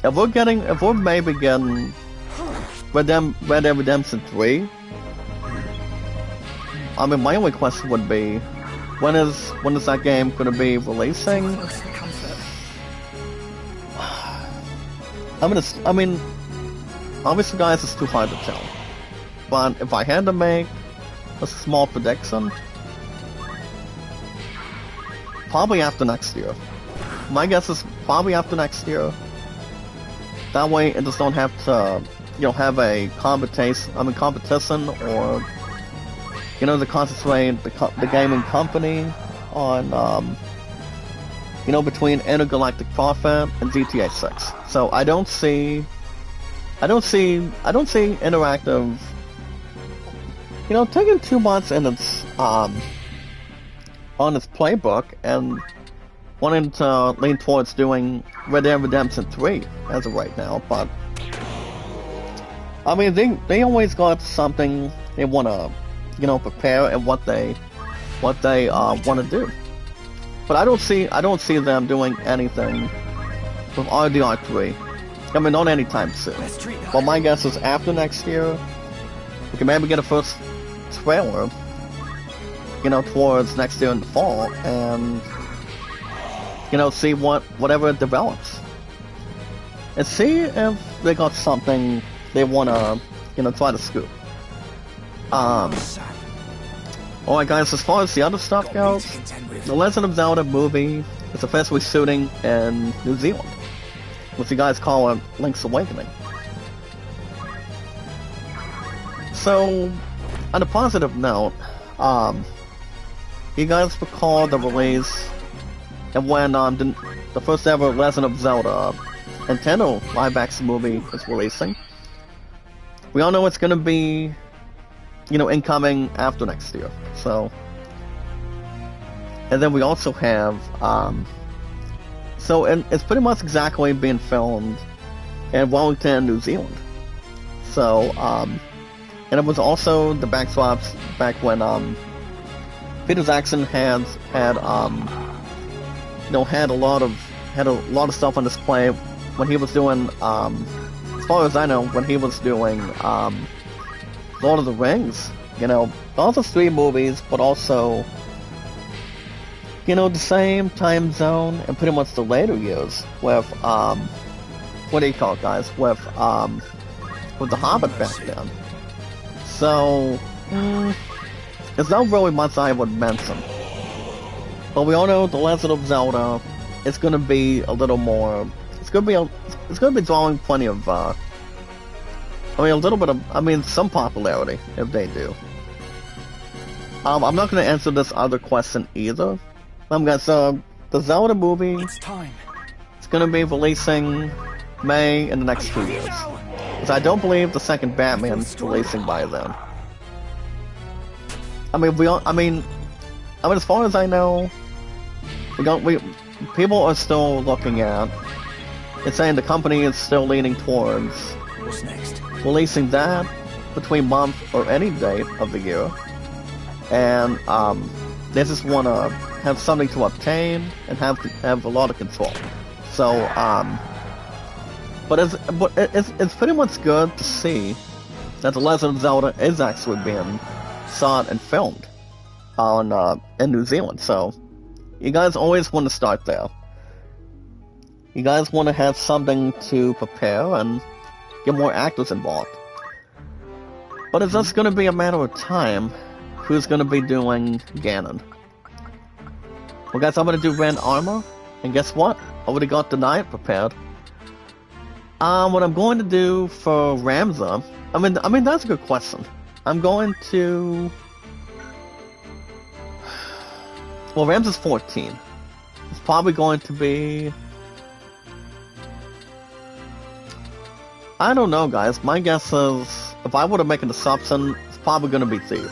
[SPEAKER 1] if we're maybe getting Red Dead Redemption 3, I mean, my only question would be, when is that game going to be releasing? I mean, obviously, guys, it's too hard to tell. But if I had to make a small prediction, probably after next year. My guess is probably after next year. That way, it just don't have to, have a competition, or, to concentrate the gaming company on, between Intergalactic Profit and GTA 6. So I don't see Interactive, taking 2 months in its, on its playbook and wanting to lean towards doing Red Dead Redemption 3 as of right now, but I mean, they always got something they want to, prepare and what they want to do. But I don't see them doing anything with RDR3. I mean, not anytime soon. Well, my guess is after next year, we can maybe get a first trailer, towards next year in the fall, and see whatever it develops, and see if they got something they wanna try to scoop. Alright guys, as far as the other stuff goes, the Legend of Zelda movie is officially shooting in New Zealand, which you guys call it Link's Awakening. So, on a positive note, you guys recall the release and when the first ever Legend of Zelda Nintendo live-action movie is releasing. We all know it's gonna be, incoming after next year. So, and then we also have, and it's pretty much exactly being filmed in Wellington, New Zealand. So, and it was also the backdrops back when Peter Jackson had a lot of stuff on display when he was doing, as far as I know, when he was doing Lord of the Rings. You know, also 3 movies, but also, you know, the same time zone and pretty much the later years with, what do you call it, guys? With The Hobbit back then. So, it's not really much I would mention. But we all know The Legend of Zelda is gonna be a little more, it's gonna be drawing plenty of, I mean, a little bit of, I mean, some popularity, if they do. I'm not gonna answer this other question either. So, the Zelda movie,
[SPEAKER 3] It's time.
[SPEAKER 1] it's gonna be releasing May in the next 2 years. Because I don't believe the second Batman's releasing by then. I mean, as far as I know, people are still looking at, it's saying the company is still leaning towards
[SPEAKER 3] What's next?
[SPEAKER 1] releasing that between month or any date of the year, and they just want to have something to obtain and have a lot of control. So, but it's pretty much good to see that The Legend of Zelda is actually being shot and filmed on in New Zealand. So, you guys always want to start there. You guys want to have something to prepare and get more actors involved. But it's just going to be a matter of time who's going to be doing Ganon. Well, guys, I'm going to do Red Armor, and guess what? I already got the Knight prepared. What I'm going to do for Ramza, I mean that's a good question. I'm going to, well, Ramza's 14. It's probably going to be, I don't know, guys. My guess is, if I were to make an assumption, it's probably going to be Thief.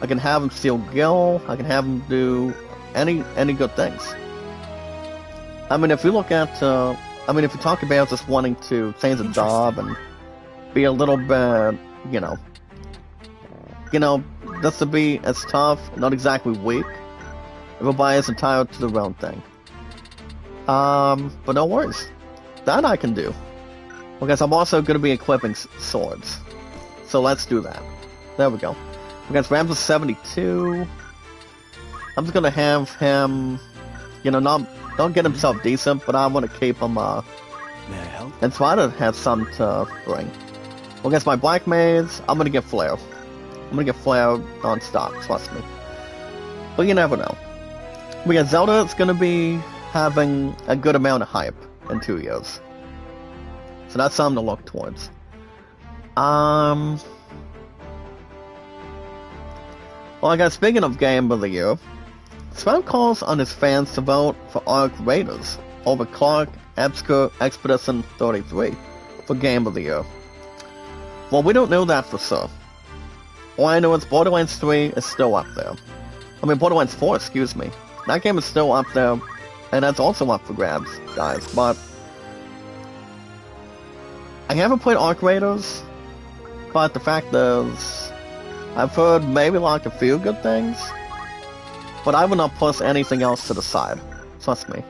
[SPEAKER 1] I can have him steal Gil. I can have him do any good things. I mean, if you look at, if you talk about just wanting to change a job and be a little bit, you know, just to be as tough, not exactly weak. Everybody is entitled to their own thing. But no worries. That I can do. Because I'm also going to be equipping swords. So let's do that. There we go. Because Ramses 72. I'm just going to have him, you know, not get himself decent, but I want to keep him,
[SPEAKER 3] May I help?
[SPEAKER 1] and try to have some to bring. Well, against my Black Maids, I'm going to get Flare. I'm going to get Flare non-stop, trust me. But you never know. Because Zelda is going to be having a good amount of hype in 2 years. So that's something to look towards. Well, I guess speaking of Game of the Year, Sven calls on his fans to vote for Arc Raiders over Clark Expedition 33 for Game of the Year. Well, we don't know that for sure. All I know is Borderlands 3 is still up there. I mean, Borderlands 4, excuse me. That game is still up there, and that's also up for grabs, guys, but I haven't played Arc Raiders, but the fact is, I've heard maybe like a few good things, but I would not push anything else to the side, trust me.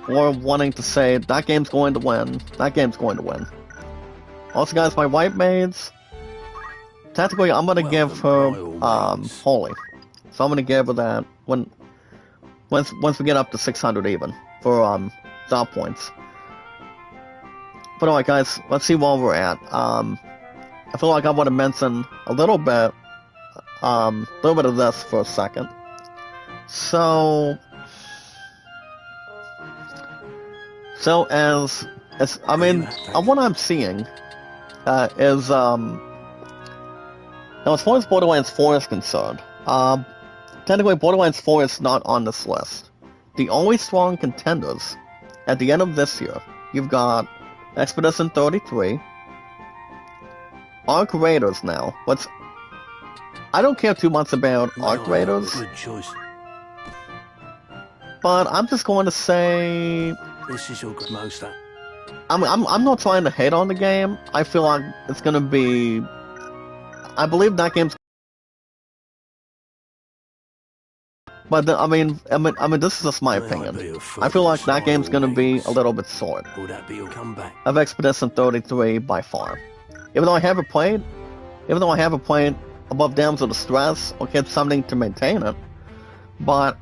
[SPEAKER 1] Or wanting to say, that game's going to win, that game's going to win. Also, guys, my White Maids, technically I'm gonna give her, Holy. So I'm gonna give her that once we get up to 600 even, for, job points. But alright guys, let's see where we're at. I feel like I want to mention a little bit of this for a second. So as I mean, what I'm seeing is now as far as Borderlands 4 is concerned, technically Borderlands 4 is not on this list. The only strong contenders at the end of this year, you've got Expedition 33, Arc Raiders now. I don't care too much about Arc Raiders,
[SPEAKER 4] Good choice.
[SPEAKER 1] but I'm just going to say
[SPEAKER 4] This is your most.
[SPEAKER 1] I'm not trying to hate on the game. I feel like it's gonna be. I believe that game's. But I mean, this is just my opinion. I feel like that game's gonna be a little bit short
[SPEAKER 4] Will that be your comeback?
[SPEAKER 1] of Expedition 33 by far. Even though I haven't played above Dams of Distress or get something to maintain it. But,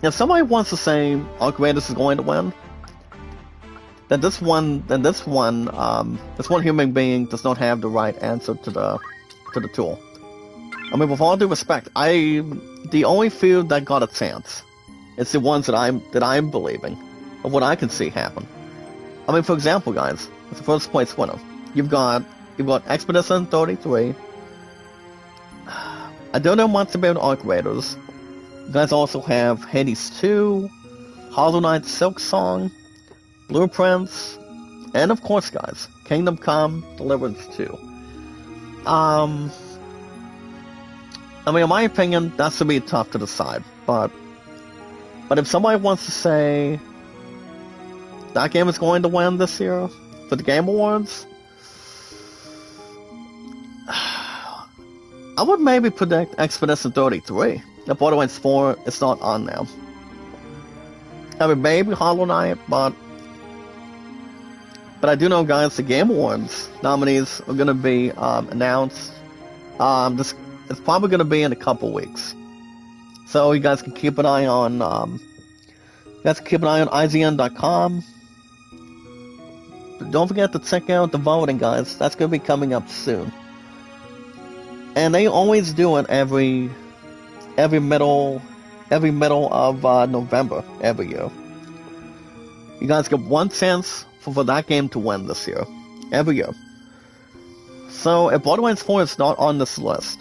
[SPEAKER 1] if somebody wants to say Archeratus is going to win, then this one human being does not have the right answer to the tool. I mean, with all due respect, the only few that got a chance, it's the ones that I'm believing, of what I can see happen. I mean, for example, guys, it's the first place winner. You've got Expedition 33. I don't know much about Archeratus. You guys also have Hades 2, Hollow Knight Silk Song, Blueprints, and of course, guys, Kingdom Come Deliverance 2. I mean, in my opinion, that's to be tough to decide, but if somebody wants to say that game is going to win this year for the Game Awards, I would maybe predict Expedition 33. The Borderlands 4 is not on now. I mean, maybe Hollow Knight, but I do know, guys, the Game Awards nominees are going to be announced. It's probably going to be in a couple weeks, so you guys can keep an eye on IGN.com. But don't forget to check out the voting, guys. That's going to be coming up soon. And they always do it every middle of November every year. You guys get one chance for that game to win this year, every year. So if Borderlands 4 is not on this list,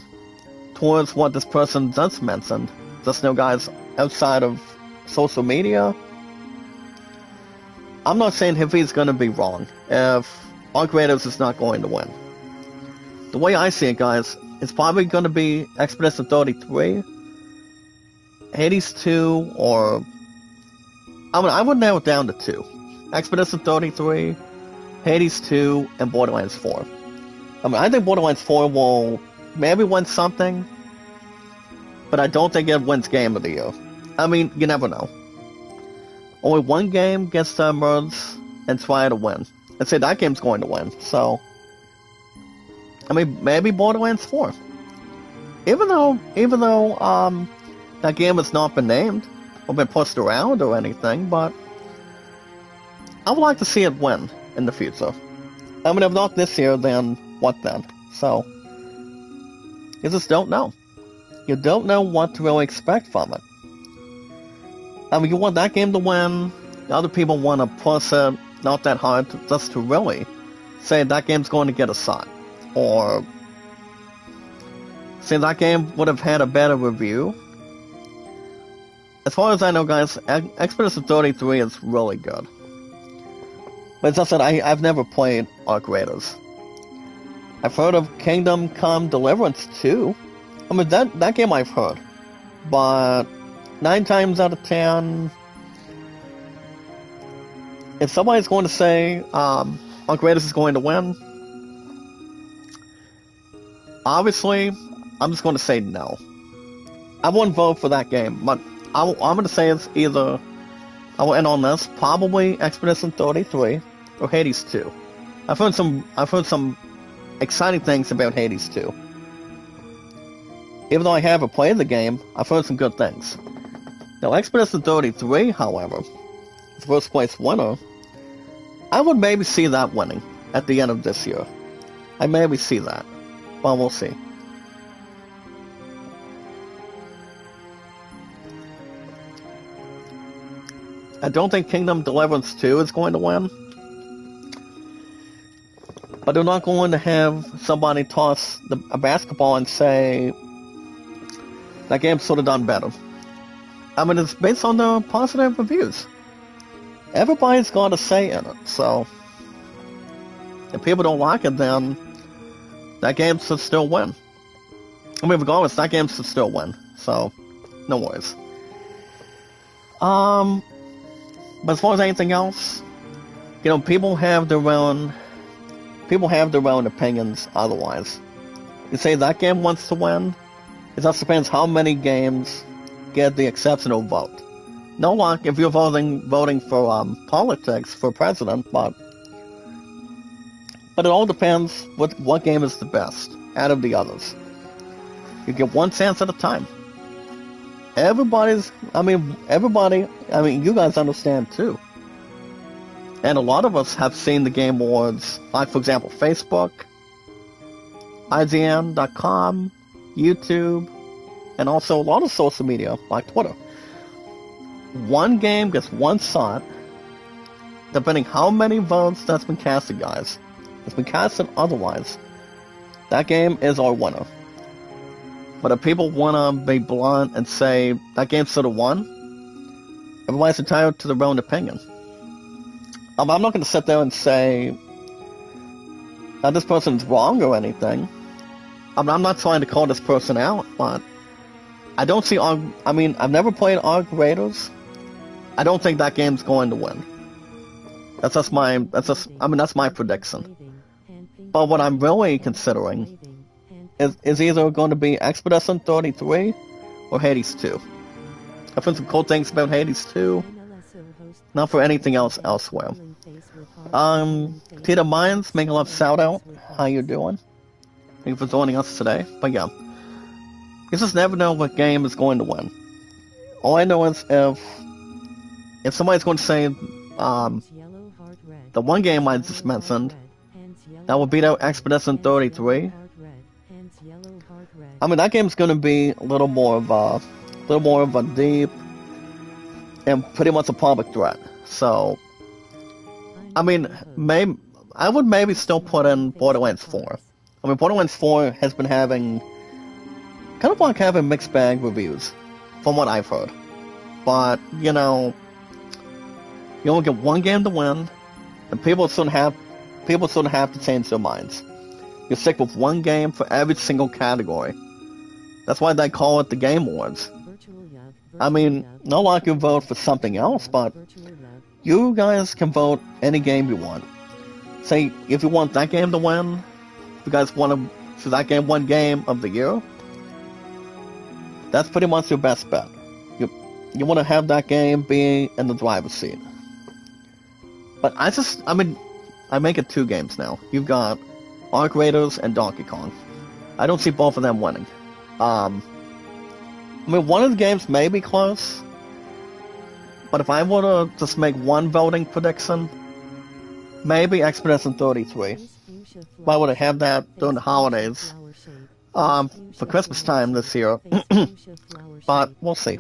[SPEAKER 1] towards what this person just mentioned, just know, guys, outside of social media, I'm not saying if he's going to be wrong, if Archeratus is not going to win. The way I see it, guys, it's probably going to be Expedition 33, Hades 2, or... I would narrow it down to 2. Expedition 33, Hades 2, and Borderlands 4. I mean, I think Borderlands 4 will maybe win something, but I don't think it wins Game of the Year. I mean, you never know. Only one game gets to emerge and try to win. I'd say that game's going to win, so... I mean, maybe Borderlands 4. Even though, that game has not been named, or been pushed around or anything, but... I would like to see it win in the future. I mean, if not this year, then what then? So... You just don't know. You don't know what to really expect from it. I mean, you want that game to win, other people want to push it not that hard just to really say that game's going to get a shot. Or say that game would have had a better review. As far as I know, guys, Expedition 33 is really good. But as I said, I've never played Archeratus. I've heard of Kingdom Come Deliverance 2. I mean, that game I've heard. But 9 times out of 10, if somebody's going to say Archeratus is going to win, obviously, I'm just going to say no. I won't vote for that game, but I'm going to say it's either, I will end on this, probably Expedition 33 or Hades 2. I've heard some exciting things about Hades 2. Even though I haven't played the game, I've heard some good things. Now, Expedition 33, however, the first place winner, I would maybe see that winning at the end of this year. I maybe see that. Well, we'll see. I don't think Kingdom Deliverance 2 is going to win. But they're not going to have somebody toss a basketball and say, that game should have done better. I mean, it's based on the positive reviews. Everybody's got a say in it, so... If people don't like it, then that game should still win. I mean, regardless, that game should still win, so no worries. But as far as anything else, you know, people have their own opinions otherwise. You say that game wants to win, it just depends how many games get the exceptional vote. No luck if you're voting for politics for president, but But it all depends what game is the best out of the others. You get one chance at a time. Everybody, you guys understand too. And a lot of us have seen the Game Awards, like for example, Facebook, IGN.com, YouTube, and also a lot of social media, like Twitter. One game gets one shot, depending how many votes that's been casted, guys. It's been casted otherwise. That game is our winner. But if people want to be blunt and say that game should have won, everybody's entitled to their own opinion. I'm not going to sit there and say that this person's wrong or anything. I'm not trying to call this person out, but I don't see I've never played Arc Raiders. I don't think that game's going to win. That's my prediction. But what I'm really considering is either going to be Expedition 33 or Hades 2. I've heard some cool things about Hades 2. Not for anything else elsewhere. Tita Mines, make a love shout out. How you doing? Thank you for joining us today. But yeah, you just never know what game is going to win. All I know is if somebody's going to say the one game I just mentioned that will beat out Expedition 33, that game's going to be a little more of a deep and pretty much a public threat. So, I would maybe still put in Borderlands 4. Borderlands 4 has been having mixed bag reviews, from what I've heard. But, you only get one game to win, and people shouldn't have to change their minds. You stick with one game for every single category. That's why they call it the Game Awards. No one can vote for something else, but you guys can vote any game you want. Say, if you want that game to win, if you guys want to see that game one game of the year, that's pretty much your best bet. You want to have that game be in the driver's seat. But I make it 2 games now. You've got Arc Raiders and Donkey Kong. I don't see both of them winning. One of the games may be close, but if I were to just make one voting prediction, maybe Expedition 33. If I were to have that during the holidays, for Christmas time this year, but we'll see.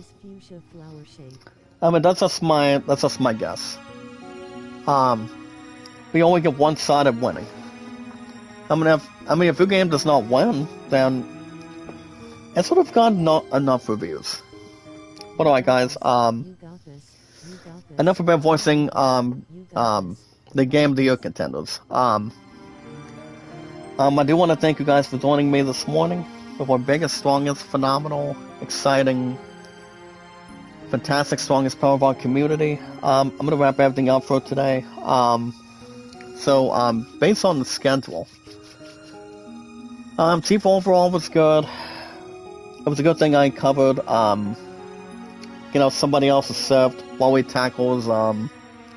[SPEAKER 1] That's just my guess. We only get one shot at winning. If your game does not win, then it sort of got not enough reviews. But alright, guys. Enough about voicing the Game of the Year contenders. I do want to thank you guys for joining me this morning with our biggest, strongest, phenomenal, exciting, fantastic, strongest part of our community. I'm going to wrap everything up for today. So, based on the schedule, Chief overall was good. It was a good thing I covered, somebody else's shift while we tackled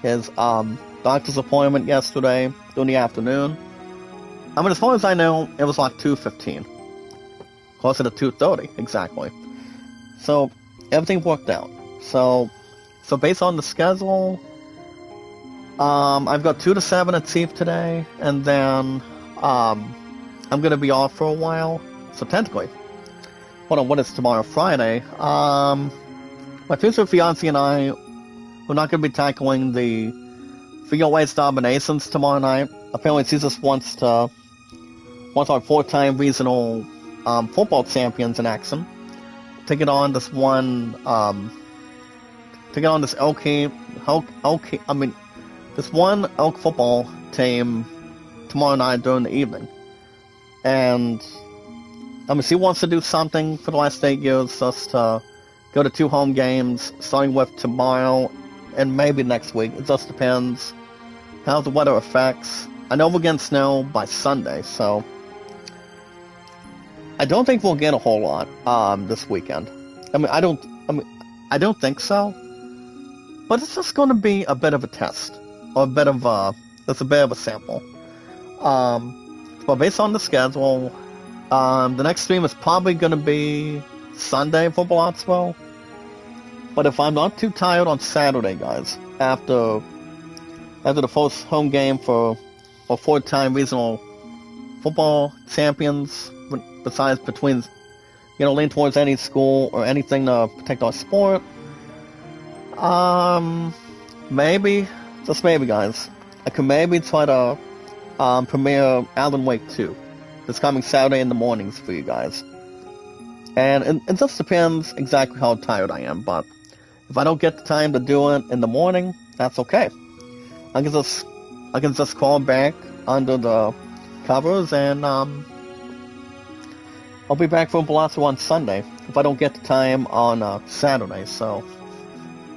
[SPEAKER 1] his doctor's appointment yesterday during the afternoon. As far as I know, it was like 2:15. Closer to 2:30, exactly. So, everything worked out. So based on the schedule, I've got 2 to 7 at Chief today, and then, I'm gonna be off for a while. So technically, hold on, what is tomorrow? Friday. My future fiance and I, we're not gonna be tackling the Figure-Weights Dominations tomorrow night. Apparently, she just wants our 4-time regional football champions in action. Taking on this one, this one Elk football team tomorrow night during the evening. And, she wants to do something for the last 8 years, just to go to 2 home games, starting with tomorrow and maybe next week. It just depends how the weather affects. I know we're getting snow by Sunday, so I don't think we'll get a whole lot this weekend. I don't think so. But it's just going to be a bit of a test, or it's a bit of a sample. But based on the schedule, the next stream is probably going to be Sunday for Blotswell. But if I'm not too tired on Saturday, guys, after the first home game for a four-time regional football champions, besides between, lean towards any school or anything to protect our sport, maybe, just maybe, guys, I could maybe try to premiere Alan Wake 2 this coming Saturday in the mornings for you guys. And it just depends exactly how tired I am, but if I don't get the time to do it in the morning, that's okay. I can just crawl back under the covers and I'll be back from Palazzo on Sunday if I don't get the time on Saturday. So,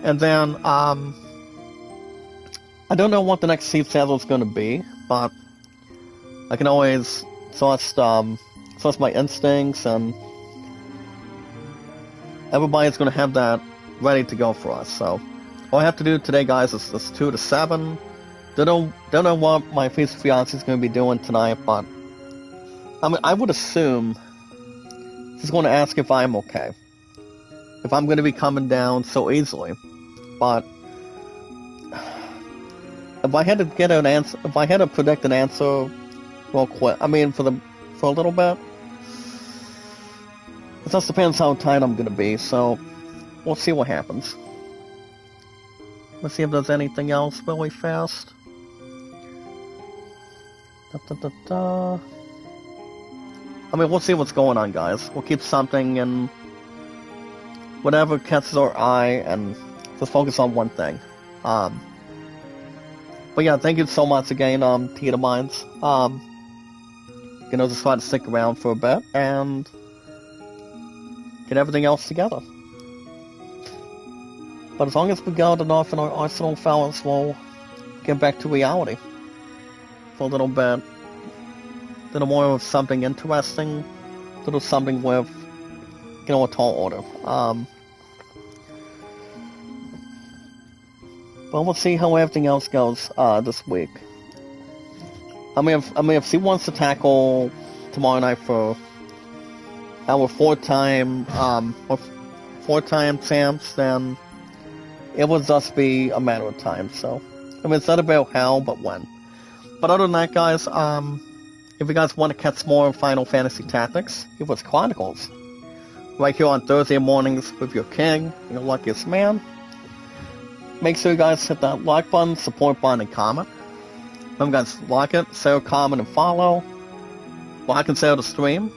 [SPEAKER 1] and then I don't know what the next seed schedule is going to be, but I can always trust my instincts, and everybody's going to have that ready to go for us. So all I have to do today, guys, is 2 to 7. Don't know what my fiance is going to be doing tonight, but I mean, I would assume she's going to ask if I'm okay, if I'm going to be coming down so easily. But if I had to get an answer, if I had to predict an answer real quick, I mean, for a little bit, it just depends how tight I'm going to be. So we'll see what happens. Let's see if there's anything else really fast. I mean, we'll see what's going on, guys. We'll keep something and whatever catches our eye and just focus on one thing. But yeah, thank you so much again, Theater Minds. Just try to stick around for a bit and get everything else together. But as long as we got enough in our arsenal, fellas, we'll get back to reality for a little bit. Little more of something interesting, little something with, a tall order. But we'll see how everything else goes this week. I mean, if she wants to tackle tomorrow night for our four-time champs, then it will just be a matter of time. So, I mean, it's not about how, but when. But other than that, guys, if you guys want to catch more Final Fantasy Tactics, it was Chronicles. Right here on Thursday mornings with your king, your luckiest man. Make sure you guys hit that like button, support button, and comment. Remember, guys, like it, share, comment, and follow. Like and share the stream.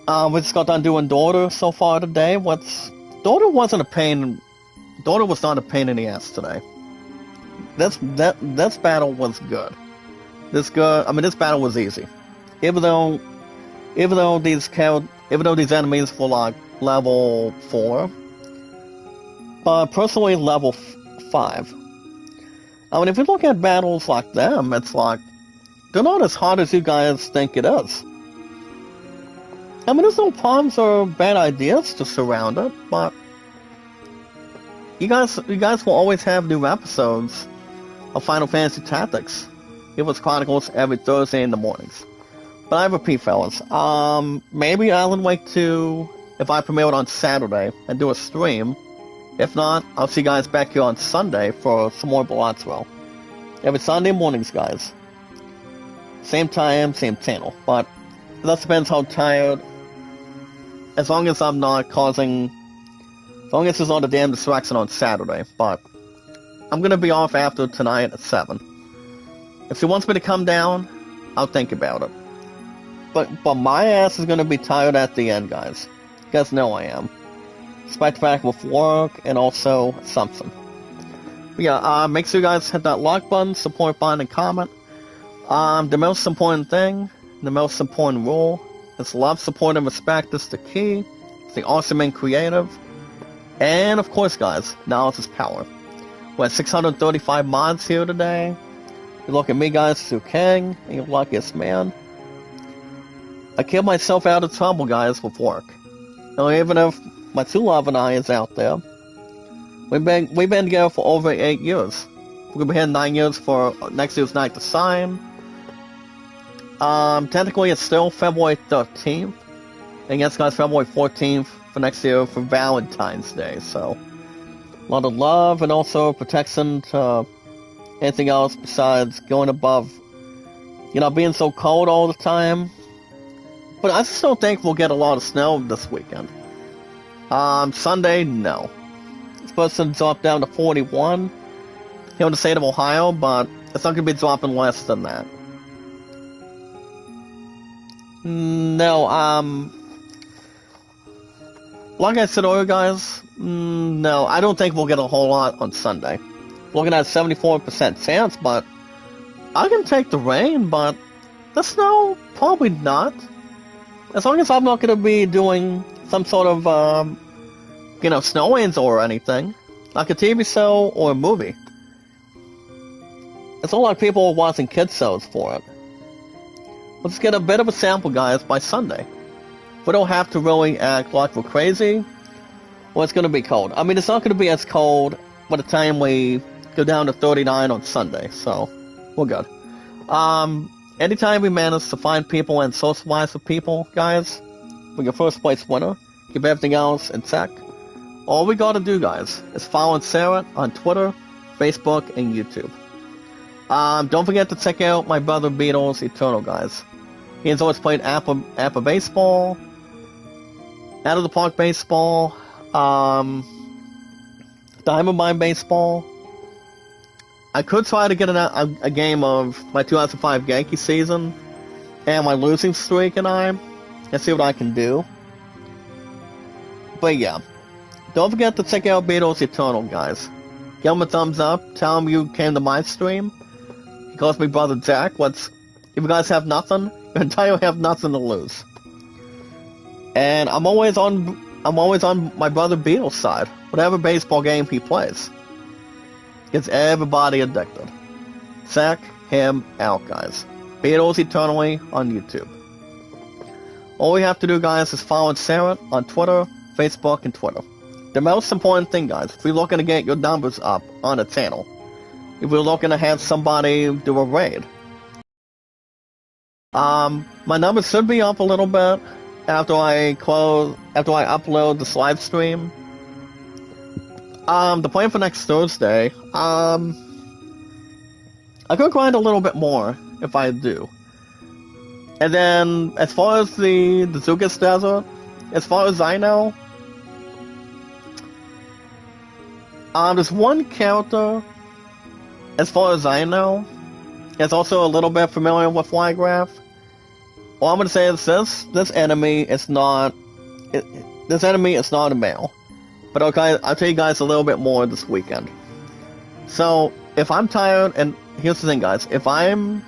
[SPEAKER 1] We just got done doing Daughter so far today. Daughter wasn't a pain. Daughter was not a pain in the ass today. This battle was good. This battle was easy. Even though these enemies were like level 4, but personally level 5. I mean, if you look at battles like them, it's like they're not as hard as you guys think it is. I mean, there's no problems or bad ideas to surround it, but you guys will always have new episodes of Final Fantasy Tactics. It was Chronicles every Thursday in the mornings. But I repeat, fellas, maybe Alan Wake 2 if I premiere it on Saturday and do a stream. If not, I'll see you guys back here on Sunday for some more Blotswell. Every Sunday mornings, guys. Same time, same channel. But it just depends how tired. As long as I'm not causing... As long as there's not a damn distraction on Saturday. But I'm going to be off after tonight at 7. If she wants me to come down, I'll think about it. But my ass is going to be tired at the end, guys. You guys know I am. Despite the fact with work and also something. But yeah, make sure you guys hit that like button, support button, and comment. The most important thing, the most important rule, is love, support, and respect is the key. It's the awesome and creative. And of course, guys, knowledge is power. We're at 635 mods here today. You look at me, guys, Sue King, and your luckiest man. I keep myself out of trouble, guys, with work. Now, even if my true love and I is out there, we've been together for over 8 years. We're gonna be here 9 years for next year's Night to Sign. Technically it's still February 13th. And yes, guys, February 14th for next year for Valentine's Day. So, a lot of love and also protection to anything else besides going above, being so cold all the time. But I still think we'll get a lot of snow this weekend. Sunday, no. It's supposed to drop down to 41 here in the state of Ohio, but it's not going to be dropping less than that. No, like I said earlier, guys, no, I don't think we'll get a whole lot on Sunday. Looking at a 74% chance, but I can take the rain, but the snow, probably not. As long as I'm not going to be doing some sort of, snow rains or anything, like a TV show or a movie. It's not like people are watching kids shows for it. Let's get a bit of a sample, guys, by Sunday. We don't have to really act like we're crazy. Well, it's going to be cold. I mean, it's not going to be as cold by the time we go down to 39 on Sunday, so we're good. Anytime we manage to find people and socialize with people, guys, we're your first place winner. Keep everything else in check. All we gotta do, guys, is follow Sarah on Twitter, Facebook, and YouTube. Don't forget to check out my brother Beatles Eternal, guys. He has always played Apple Baseball, Out of the Park Baseball, Diamond Mine Baseball. I could try to get a game of my 2005 Yankee season and my losing streak and see what I can do. But yeah, don't forget to check out Beatles Eternal, guys. Give him a thumbs up, tell him you came to my stream. He calls me Brother Jack. If you guys have nothing, you have nothing to lose. And I'm always on my brother Beatles' side. Whatever baseball game he plays. Gets everybody addicted. Check him out, guys. Beatles Eternally on YouTube. All we have to do, guys, is follow Sarah on Twitter, Facebook, and Twitter. The most important thing, guys, if you're looking to get your numbers up on the channel, if we're looking to have somebody do a raid, my numbers should be up a little bit after I upload this live stream. The plan for next Thursday, I could grind a little bit more if I do. And then, as far as the Zugas Desert, as far as I know, there's one character, as far as I know, that's also a little bit familiar with Flygraph. All I'm going to say is this enemy is not a male. But okay, I'll tell you guys a little bit more this weekend. So, if I'm tired, and here's the thing, guys, if I'm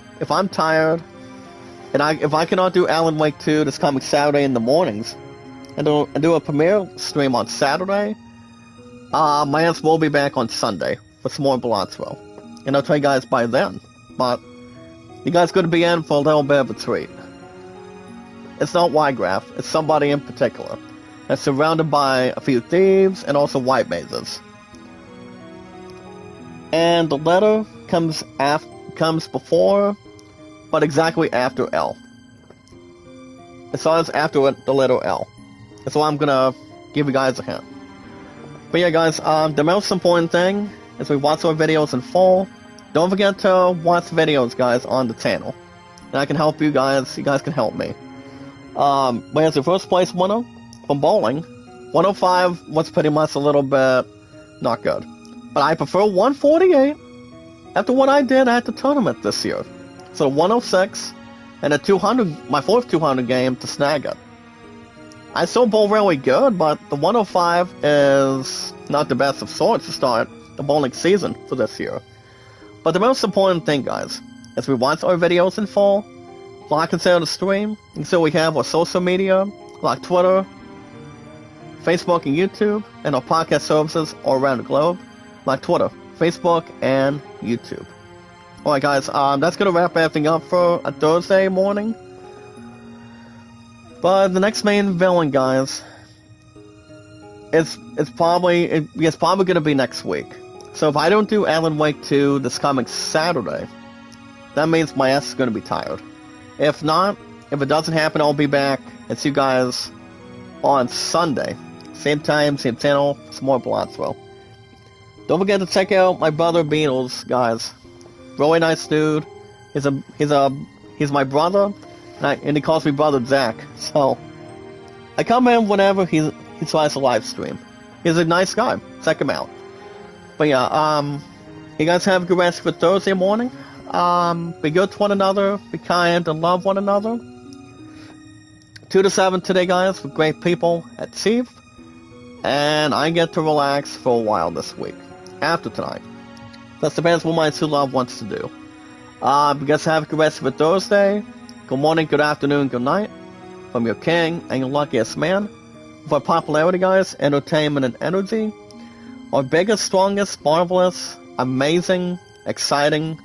[SPEAKER 1] tired, and if I cannot do Alan Wake 2 this coming Saturday in the mornings, and do a premiere stream on Saturday, my ass will be back on Sunday for some more Blotsville. And I'll tell you guys by then. But you guys going to be in for a little bit of a treat. It's not Ygraph, it's somebody in particular. That's surrounded by a few thieves and also white mazes. And the letter comes before, but exactly after L. It starts after the letter L. That's why I'm gonna give you guys a hint. But yeah, guys, the most important thing is we watch our videos in full. Don't forget to watch videos, guys, on the channel. And I can help you guys. You guys can help me. But as the first place winner from bowling, 105 was pretty much a little bit not good. But I prefer 148 after what I did at the tournament this year. So 106 and a 200, my fourth 200 game to snag it. I still bowl really good, but the 105 is not the best of sorts to start the bowling season for this year. But the most important thing, guys, is we watch our videos in full, like and share the stream, and so we have our social media, like Twitter, Facebook, and YouTube, and our podcast services all around the globe, like Twitter, Facebook, and YouTube. Alright, guys, that's gonna wrap everything up for a Thursday morning. But the next main villain, guys, it's probably gonna be next week. So if I don't do Alan Wake 2 this coming Saturday, that means my ass is going to be tired. If not, if it doesn't happen, I'll be back and see you guys on Sunday. Same time, same channel, some more Blotswell. Don't forget to check out my brother Beatles, guys. Really nice dude. He's my brother, and he calls me Brother Jack. So I come in whenever he tries to live stream. He's a nice guy. Check him out. But yeah, you guys have a good rest for Thursday morning. Be good to one another, be kind, and love one another. 2 to 7 today, guys, with great people at Chief. And I get to relax for a while this week, after tonight. That depends what my true love wants to do. You guys have a good rest of a Thursday. Good morning, good afternoon, good night. From your king and your luckiest man. For popularity, guys, entertainment, and energy. Our biggest, strongest, marvelous, amazing, exciting,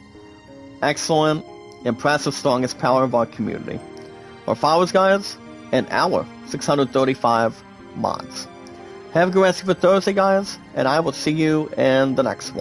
[SPEAKER 1] excellent, impressive, strongest power of our community. Our followers, guys, and our 635 mods. Have a good rest of your Thursday, guys, and I will see you in the next one.